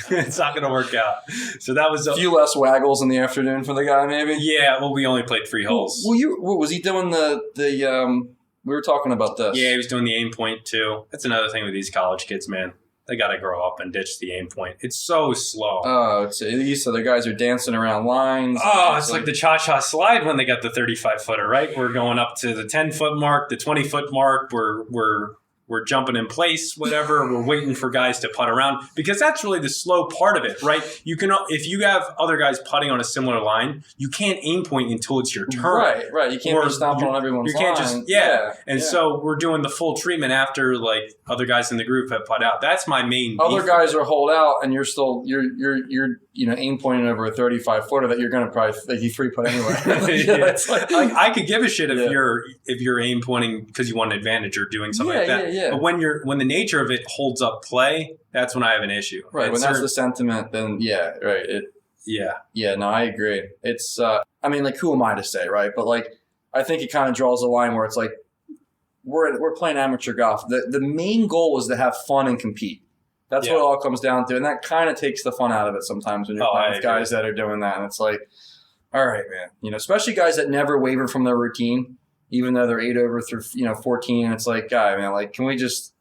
It's not going to work out. So that was a few less waggles in the afternoon for the guy, maybe. Yeah, well, we only played 3 holes. Well, what was he doing? We were talking about this. Yeah, he was doing the aim point too. That's another thing with these college kids, man. They got to grow up and ditch the aim point. It's so slow. Oh, these other guys are dancing around lines. Oh, it's like the cha-cha slide when they got the 35-footer, right? We're going up to the 10-foot mark, the 20-foot mark. We're jumping in place, whatever. We're waiting for guys to putt around because that's really the slow part of it, right? You can, if you have other guys putting on a similar line, you can't aim point until it's your turn. Right. You can't be stomping on everyone's line. You can't just, And so we're doing the full treatment after like other guys in the group have putt out. That's my main beef. Other guys are hold out, and you're still you're aim pointing over a 35-footer that you're going to probably like you 3-putt anyway. It's like, I could give a shit if you're aim pointing because you want an advantage or doing something like that. Yeah. But when the nature of it holds up play, that's when I have an issue. Right. When that's the sentiment, then right. No, I agree. It's like who am I to say, right? But like I think it kind of draws a line where it's like we're playing amateur golf. The main goal is to have fun and compete. That's what it all comes down to, and that kind of takes the fun out of it sometimes when you're playing with guys that are doing that, and it's like, all right, man, especially guys that never waver from their routine. Even though they're 8 over through 14, and it's like, guy, man, like, can we just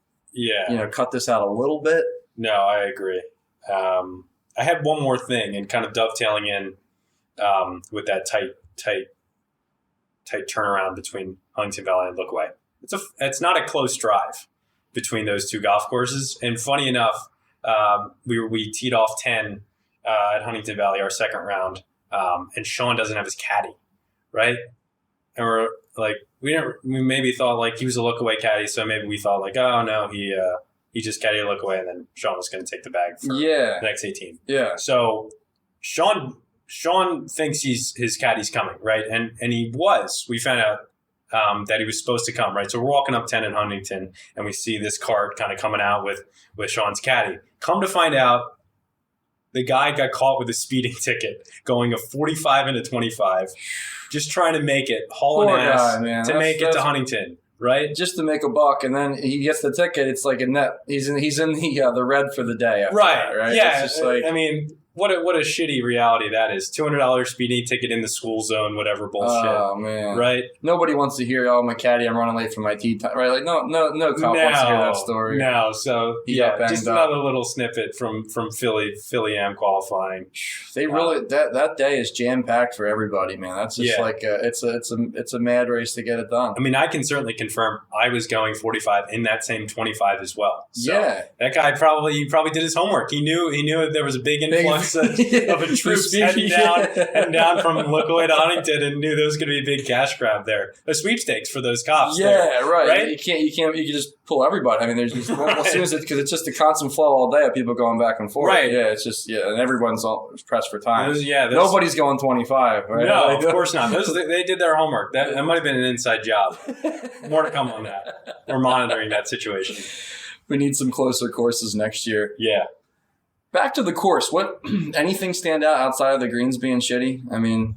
cut this out a little bit? No, I agree. I had one more thing, and kind of dovetailing in with that tight turnaround between Huntingdon Valley and Lookaway. It's not a close drive between those 2 golf courses, and funny enough, we teed off 10 at Huntingdon Valley our second round, and Sean doesn't have his caddy, right? And we're like, we maybe thought like he was a look away caddy, so maybe we thought like, oh no, he just caddied a look away, and then Sean was going to take the bag for the next 18. Yeah. So Sean thinks his caddy's coming, right? And he was. We found out that he was supposed to come, right? So we're walking up 10 in Huntington, and we see this cart kind of coming out with Sean's caddy. Come to find out, the guy got caught with a speeding ticket going a 45 and a 25, just trying to make it, hauling ass to make it to Huntington, right? Just to make a buck, and then he gets the ticket. It's like a net. He's in the red for the day. After that, right? Yeah. It's just like, I mean, what a shitty reality that is. $200 speeding ticket in the school zone, whatever bullshit. Oh man, right? Nobody wants to hear, "Oh, my caddy, I'm running late for my tee time." Right? Like, no cop wants to hear that story. No, so just another little snippet from Philly Am qualifying. They really that day is jam packed for everybody, man. That's just like it's a mad race to get it done. I mean, I can certainly confirm I was going 45 in that same 25 as well. So that guy probably did his homework. He knew there was a big influx of a troops heading down from Lookaway to Huntington, and knew there was going to be a big cash grab there. A sweepstakes for those cops. Right. You can just pull everybody. I mean, there's just as soon as because it's just a constant flow all day of people going back and forth. Right. Yeah. It's just and everyone's all pressed for time. Those, nobody's going 25. Right? No, of course not. They did their homework. That might have been an inside job. More to come on that. We're monitoring that situation. We need some closer courses next year. Yeah. Back to the course. What anything stand out outside of the greens being shitty? I mean,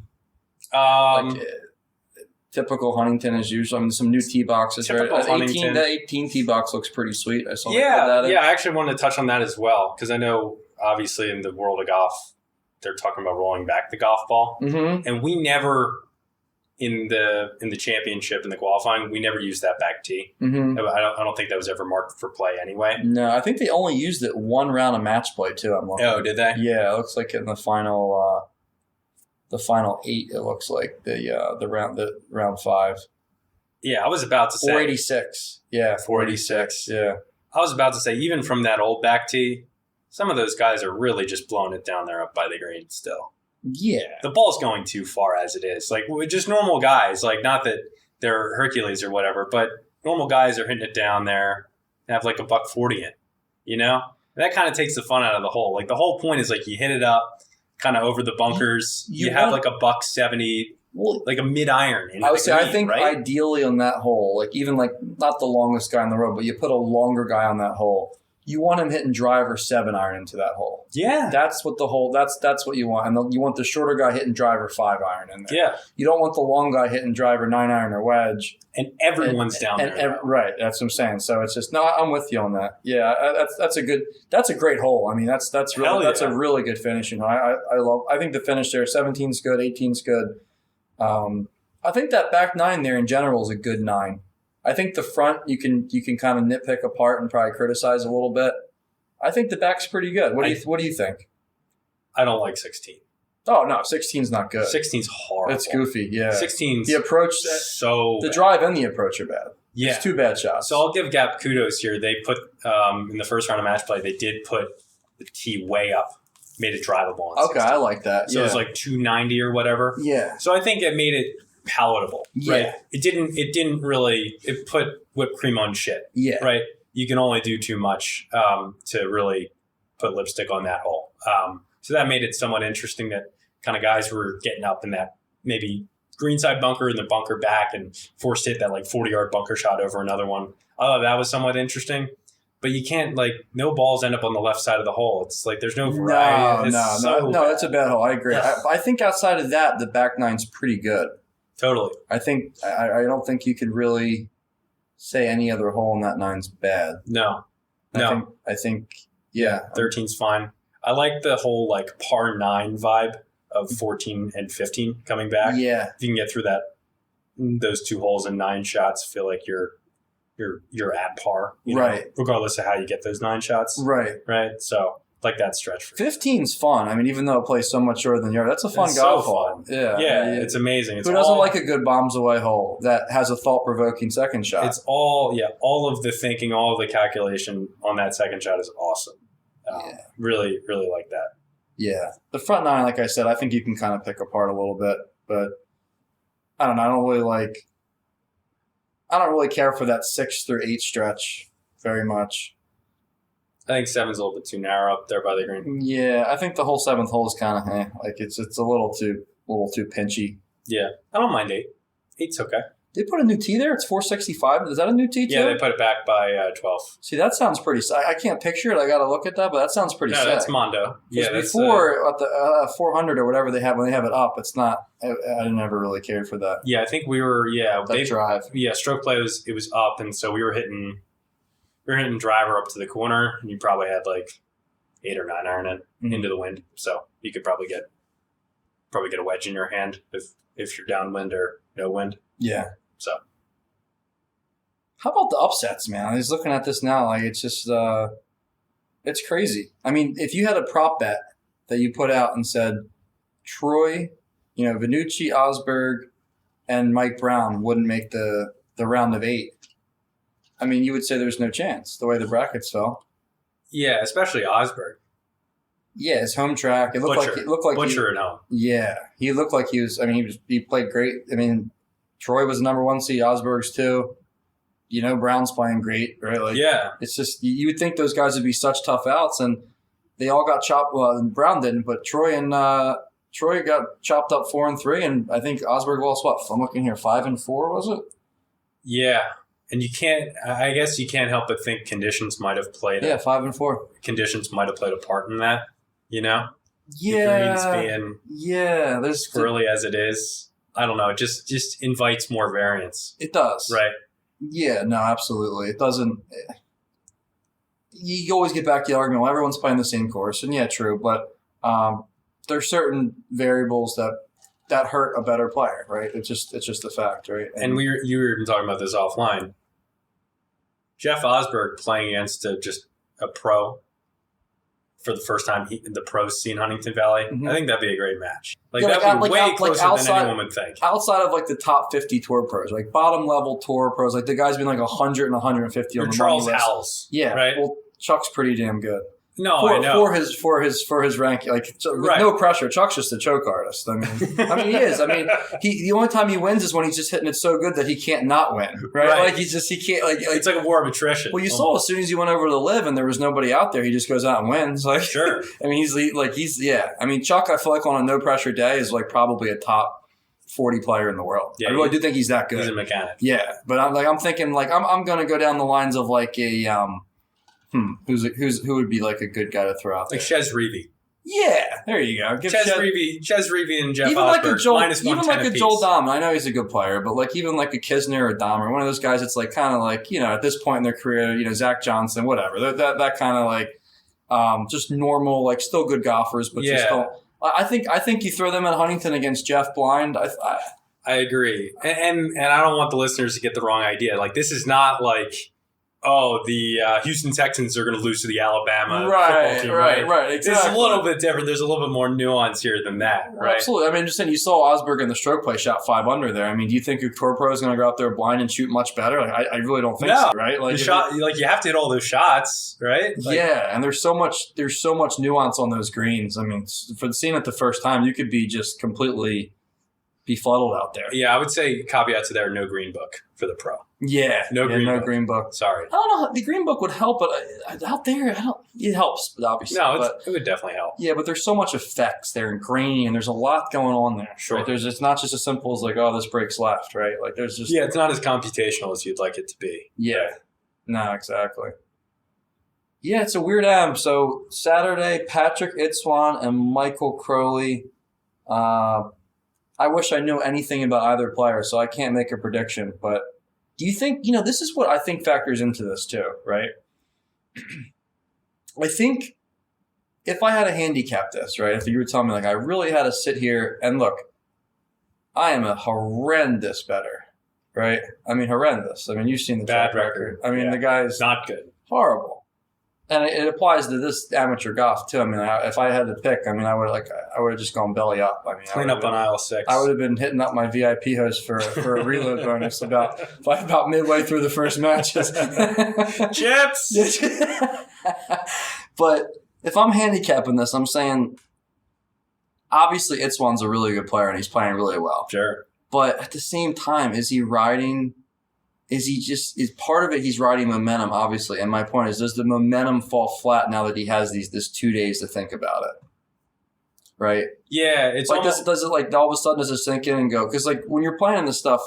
typical Huntington as usual. I mean, some new tee boxes. Typical right? Huntington. The 18 tee box looks pretty sweet. I saw. I actually wanted to touch on that as well because I know obviously in the world of golf, they're talking about rolling back the golf ball, and we never. In the championship and the qualifying, we never used that back tee. I don't think that was ever marked for play anyway. No, I think they only used it one round of match play too. I'm looking. Oh, did they? Yeah, it looks like in the final 8. It looks like the round 5. Yeah, I was about to say 486. Yeah, 486. Yeah, I was about to say even from that old back tee, some of those guys are really just blowing it down there up by the green still. Yeah. The ball's going too far as it is. Like, just normal guys, like, not that they're Hercules or whatever, but normal guys are hitting it down there and have like a $140 in, And that kind of takes the fun out of the hole. Like, the whole point is, like, you hit it up kind of over the bunkers. You have like a $170, like a mid-iron. I think ideally on that hole, like, even like not the longest guy on the road, but you put a longer guy on that hole. you want him hitting driver 7-iron into that hole. Yeah. That's what that's what you want. And you want the shorter guy hitting driver 5-iron in there. Yeah. You don't want the long guy hitting driver 9-iron or wedge. And everyone's down there. Right. That's what I'm saying. So it's just, no, I'm with you on that. Yeah. That's a great hole. I mean, that's a really good finish. You know, I think the finish there, 17's good, 18's good. I think that back 9 there in general is a good 9. I think the front you can kind of nitpick apart and probably criticize a little bit. I think the back's pretty good. What do you think? I don't like 16. Oh no, 16's not good. 16's horrible. It's goofy. Yeah, 16's the approach, so the bad. Drive and the approach are bad. Yeah, it's 2 bad shots. So I'll give Gap kudos here. They put in the first round of match play, they did put the tee way up, made it drivable. On 16. I like that. So it was like 290 or whatever. Yeah. So I think it made it palatable. Yeah. Right? It didn't really. It put whipped cream on shit. Yeah. Right. You can only do too much to really put lipstick on that hole. So that made it somewhat interesting that kind of guys were getting up in that maybe greenside bunker and the bunker back and forced to hit that like 40-yard bunker shot over another one. I thought that was somewhat interesting. But you can't, like, no balls end up on the left side of the hole. It's like there's no variety. No, it's a bad hole. I agree. I think outside of that, the back 9's pretty good. Totally. I think I don't think you could really say any other hole in that 9's bad. No. I think yeah. 13's fine. I like the whole like par 9 vibe of 14 and 15 coming back. Yeah. If you can get through those 2 holes in 9 shots, feel like you're at par. Right. Regardless of how you get those 9 shots. Right. Right. So like that stretch for 15's fun. I mean, even though it plays so much shorter than yours, that's a fun golf hole. Yeah. It's amazing. Who doesn't like a good bombs away hole that has a thought-provoking second shot? It's all of the thinking, all of the calculation on that second shot is awesome. Really, really like that. Yeah. The front 9, like I said, I think you can kind of pick apart a little bit, but I don't know. I don't really care for that 6 through 8 stretch very much. I think 7's a little bit too narrow up there by the green. Yeah, I think the whole 7th hole is kind of like it's a little too pinchy. Yeah, I don't mind 8. 8's okay. They put a new tee there. It's 465. Is that a new tee too? Yeah, they put it back by 12. See, that sounds pretty. I can't picture it. I got to look at that, but that sounds pretty. No, sick. That's Mondo. Yeah, that's before at the 400 or whatever they have when they have it up. It's not. I never really cared for that. Yeah, I think we were. Yeah, that drive. Yeah, stroke play was up, and so we were hitting driver up to the corner, and you probably had like 8 or 9 iron it into the wind, so you could probably get a wedge in your hand if you're downwind or no wind. Yeah. So, how about the upsets, man? I was looking at this now, like it's just it's crazy. I mean, if you had a prop bet that you put out and said Troy, Vannucci, Osberg, and Mike Brown wouldn't make the round of 8. I mean, you would say there's no chance the way the brackets fell. Yeah, especially Osberg. Yeah, his home track. It looked like Butcher at home. Yeah, he looked like he was. I mean, he played great. I mean, Troy was the number 1 seed. Osberg's 2. Brown's playing great, right? Like, yeah, it's just you would think those guys would be such tough outs, and they all got chopped. Well, Brown didn't, but Troy got chopped up 4 and 3, and I think Osberg lost what? I'm looking here, 5 and 4, was it? Yeah. And I guess you can't help but think conditions might have played. Yeah, 5 and 4. Conditions might have played a part in that, Yeah. The greens being there's squirrely as it is. I don't know. It just invites more variance. It does. Right. Yeah, no, absolutely. It doesn't. You always get back to the argument, well, everyone's playing the same course. And yeah, true. But there's certain variables that hurt a better player, right? It's just a fact, right? And you were talking about this offline. Jeff Osberg playing against just a pro for the first time the pros see in Huntingdon Valley. Mm-hmm. I think that'd be a great match. That'd be way closer than anyone would think. Outside of the top 50 tour pros, like bottom level tour pros, like the guys being 100 and 150 on the Charles money list. Howells. Yeah, right. Well, Chuck's pretty damn good. No, I know. For his ranking, right. No pressure. Chuck's just a choke artist. I mean, he is. I mean, the only time he wins is when he's just hitting it so good that he can't not win. Right? He can't. It's like a war of attrition. Well, you saw as soon as he went over to Live and there was nobody out there, he just goes out and wins. Sure. I mean, he's yeah. I mean, Chuck, I feel like on a no pressure day is probably a top 40 player in the world. Yeah, I really do think he's that good. He's a mechanic. Yeah, but I'm thinking I'm going to go down the lines of Who would be like a good guy to throw out there? Like Chez Reavie. Yeah, there you go. Chez Reavie and Jeff even Osberg, like a Joel, minus even 110 like a apiece. Joel Dahmer. I know he's a good player, but like even like a Kisner or Dahmer, one of those guys. It's like kind of like at this point in their career, Zach Johnson, whatever. That kind of like just normal, like still good golfers, but just don't. I think you throw them at Huntington against Jeff Blind. I agree, and I don't want the listeners to get the wrong idea. Like this is not like. Oh, the Houston Texans are going to lose to the Alabama football team, right. Exactly. It's a little bit different. There's a little bit more nuance here than that, right? Absolutely. I mean, just saying, you saw Osberg in the stroke play shot 5 under there. I mean, do you think a tour pro is going to go out there blind and shoot much better? Like, I really don't think so, right? Like the shot, you have to hit all those shots, right? And there's so much nuance on those greens. I mean, for seeing it the first time, you could be just completely befuddled out there. Yeah, I would say caveat to there: no green book for the pro. Yeah, no green book. Sorry, I don't know. The green book would help, but out there, it helps, obviously. No, it would definitely help. Yeah, but there's so much effects there and graining, and there's a lot going on there. Sure, right? It's not just as simple as like, oh, this breaks left, right? Like there's just it's not as computational as you'd like it to be. Yeah, right? No, exactly. Yeah, it's a weird AM. So Saturday, Patrick Itzwan and Michael Crowley. I wish I knew anything about either player, so I can't make a prediction. But do you think, this is what I think factors into this too, right? I think if I had to handicap this, right, if you were telling me, like, I really had to sit here and look, I am a horrendous bettor, right? I mean, horrendous. I mean, you've seen the track record. I mean, the guy's not good. Horrible. And it applies to this amateur golf too. I mean, if I had to pick, I mean, I would have just gone belly up. I mean, clean up on aisle 6. I would have been hitting up my VIP host for a reload bonus about midway through the first matches. Chips. But if I'm handicapping this, I'm saying obviously Itzwan's a really good player and he's playing really well. Sure. But at the same time, is he riding? Is part of it he's riding momentum, obviously. And my point is, does the momentum fall flat now that he has this 2 days to think about it? Right? Yeah. It's like, does it like all of a sudden does it sink in and go? Because like when you're playing this stuff,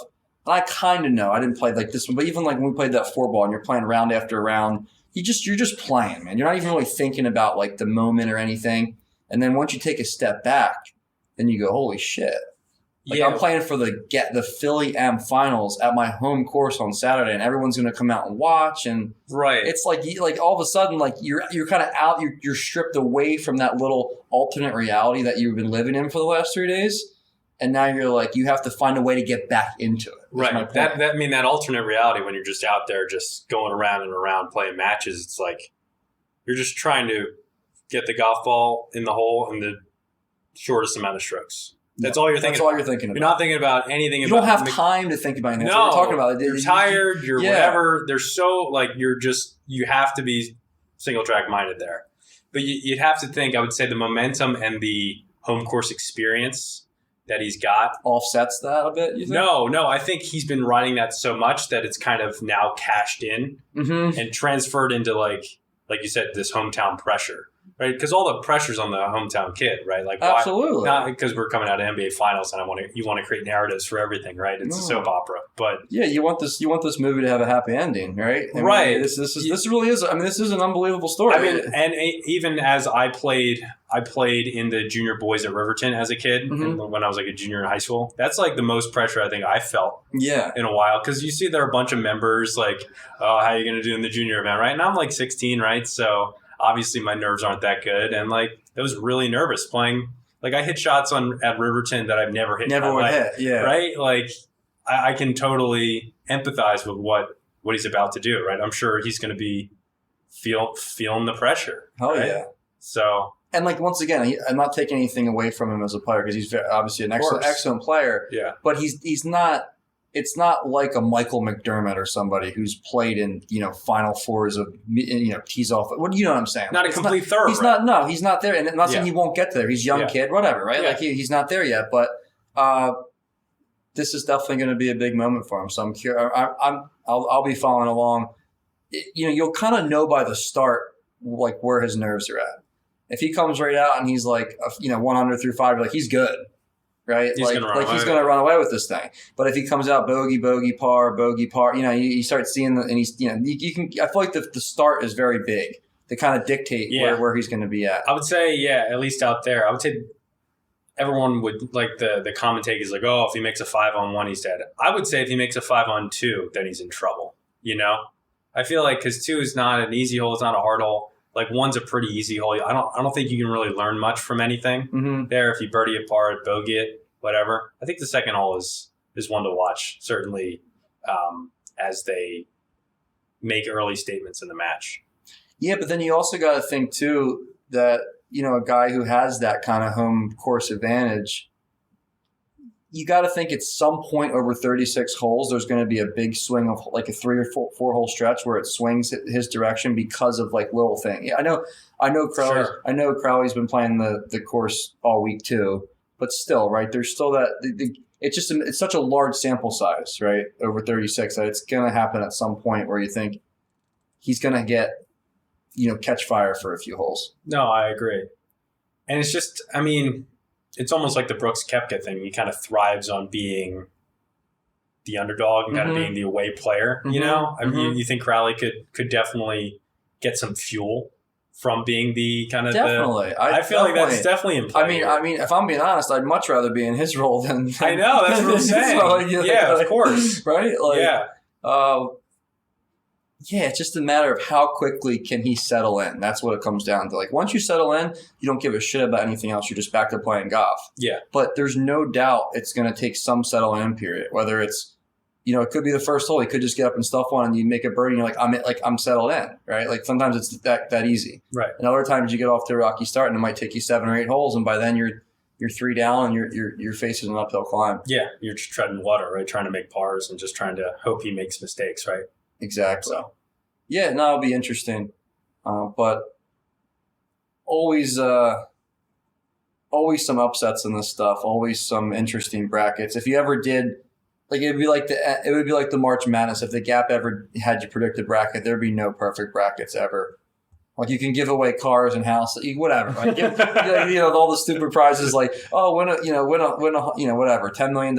and I kind of know, I didn't play like this one, but even like when we played that 4-ball and you're playing round after round, you're just playing, man. You're not even really thinking about like the moment or anything. And then once you take a step back, then you go, holy shit. Like I'm playing for the Philly M finals at my home course on Saturday, and everyone's going to come out and watch. And it's like all of a sudden, like you're kind of out. You're stripped away from that little alternate reality that you've been living in for the last 3 days, and now you're like you have to find a way to get back into it. Right. That alternate reality when you're just out there, just going around and around playing matches. It's like you're just trying to get the golf ball in the hole in the shortest amount of strokes. That's all you're thinking. That's all you're thinking about. You're not thinking about anything. You don't have time to think about anything. No, that's what we're talking about. You're tired. You're whatever. There's so like you have to be single track minded there. But you'd have to think. I would say the momentum and the home course experience that he's got offsets that a bit. You think? No. I think he's been riding that so much that it's kind of now cashed in and transferred into like you said, this hometown pressure. Right, because all the pressure's on the hometown kid, right? Like, absolutely, not because we're coming out of NBA finals and you want to create narratives for everything, right? It's a soap opera, but yeah, you want this movie to have a happy ending, right? Right. This really is. I mean, this is an unbelievable story. I mean, and even as I played in the junior boys at Riverton as a kid, when I was like a junior in high school. That's like the most pressure I think I felt, in a while, because you see there are a bunch of members like, oh, how are you going to do in the junior event, right? And I'm like 16, right? So. Obviously, my nerves aren't that good, and like I was really nervous playing. Like I hit shots at Riverton that I've never hit. Right? Like I can totally empathize with what he's about to do. Right? I'm sure he's going to be feeling the pressure. Oh right? Yeah. So and like once again, I'm not taking anything away from him as a player because he's obviously an excellent player. Yeah. But he's not. It's not like a Michael McDermott or somebody who's played in, Final Fours of, tees off. What you know what I'm saying? Not a complete third. He's not. No, he's not there. And I'm not saying he won't get there. He's a young kid, whatever, right? Yeah. Like he's not there yet. But this is definitely going to be a big moment for him. So I'm curious. I'll be following along. You'll kind of know by the start like where his nerves are at. If he comes right out and he's like, 100 through 5, you're like he's good. right? He's gonna run away with this thing. But if he comes out bogey, par, you start seeing and he's, you can. I feel like the start is very big to kind of dictate where he's going to be at. I would say, at least out there, I would say everyone would like the common take is like, oh, if he makes a 5-on-1, he's dead. I would say if he makes a 5-on-2, then he's in trouble. I feel like because 2 is not an easy hole, it's not a hard hole. Like 1's a pretty easy hole. I don't think you can really learn much from anything there. If you birdie it, par it, bogey it, whatever. I think the second hole is one to watch, certainly as they make early statements in the match. Yeah, but then you also got to think too that a guy who has that kind of home course advantage, you got to think at some point over 36 holes, there's going to be a big swing of like a 3 or 4 hole stretch where it swings his direction because of like little thing. Yeah, I know Crowley's, Sure. I know Crowley's been playing the course all week too, but still, right? There's still that it's such a large sample size, right? Over 36 that it's going to happen at some point where you think he's going to get, catch fire for a few holes. No, I agree. And it's just, it's almost like the Brooks Koepka thing. He kind of thrives on being the underdog and kind of being the away player, You think Crowley could definitely get some fuel from being the kind of definitely. I feel like that's definitely in play. I mean, if I'm being honest, I'd much rather be in his role than I know, that's what I'm saying. Of course. Right? Yeah. Yeah, it's just a matter of how quickly can he settle in. That's what it comes down to. Like once you settle in, you don't give a shit about anything else. You're just back to playing golf. Yeah. But there's no doubt it's going to take some settle in period. Whether it's, it could be the first hole. He could just get up and stuff one, and you make a birdie, and you're like, I'm settled in, right? Like sometimes it's that easy. Right. And other times you get off to a rocky start, and it might take you 7 or 8 holes, and by then you're 3 down, and you're facing an uphill climb. Yeah, you're just treading water, right? Trying to make pars and just trying to hope he makes mistakes, right? Exactly. So. Yeah, no, it'll be interesting, but always some upsets in this stuff. Always some interesting brackets. If you ever did, like it would be like the March Madness. If the Gap ever had you predict a bracket, there'd be no perfect brackets ever. Like you can give away cars and houses, whatever. Like all the stupid prizes, like win a whatever, $10 million.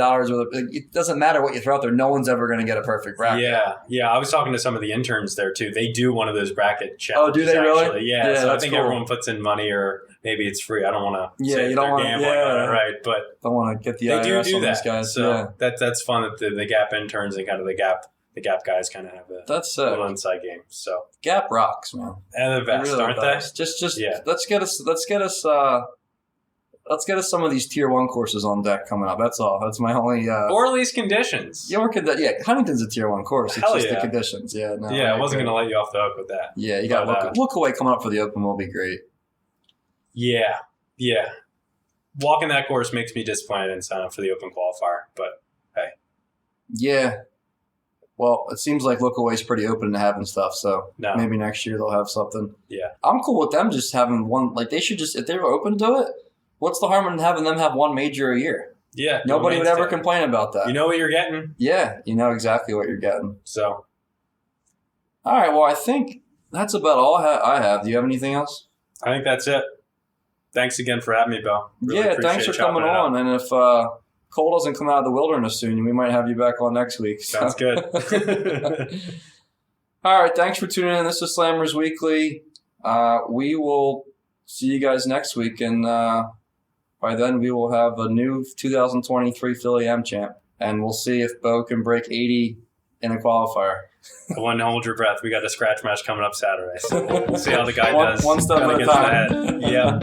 It doesn't matter what you throw out there. No one's ever going to get a perfect bracket. Yeah. I was talking to some of the interns there too. They do one of those bracket challenges. Oh, do they really? Actually. Yeah. So I think everyone puts in money, or maybe it's free. I don't want to. Yeah, you don't want to gamble on it, right? But don't want to get the they IRS do on that. These guys. So that's fun that the Gap interns and kind of the Gap guys kind of have a little inside game. So Gap rocks, man. And the best, really aren't they? Just let's get us some of these tier 1 courses on deck coming up. That's all. That's my only or at least conditions. Yeah, Huntington's a tier 1 course. It's just the conditions. Yeah, no. Yeah, I wasn't gonna let you off the hook with that. Yeah, you got look away coming up for the Open will be great. Yeah. Walking that course makes me disappointed in sign up for the Open qualifier, but hey. Yeah. Well, it seems like Lookaway's pretty open to having stuff, so maybe next year they'll have something. Yeah. I'm cool with them just having one. Like, they should just, if they were open to it, what's the harm in having them have one major a year? Yeah. Nobody would ever complain about that. You know what you're getting. Yeah, you know exactly what you're getting. So. All right, well, I think that's about all I have. Do you have anything else? I think that's it. Thanks again for having me, Beau. Really thanks for coming on. And if Cole doesn't come out of the wilderness soon, we might have you back on next week. So. Sounds good. All right, thanks for tuning in. This is Slammers Weekly. We will see you guys next week, and by then we will have a new 2023 Philly Am champ, and we'll see if Beau can break 80 in a qualifier. I wouldn't hold your breath. We got a scratch match coming up Saturday, so we'll see how the guy does. One step at a time. Yeah.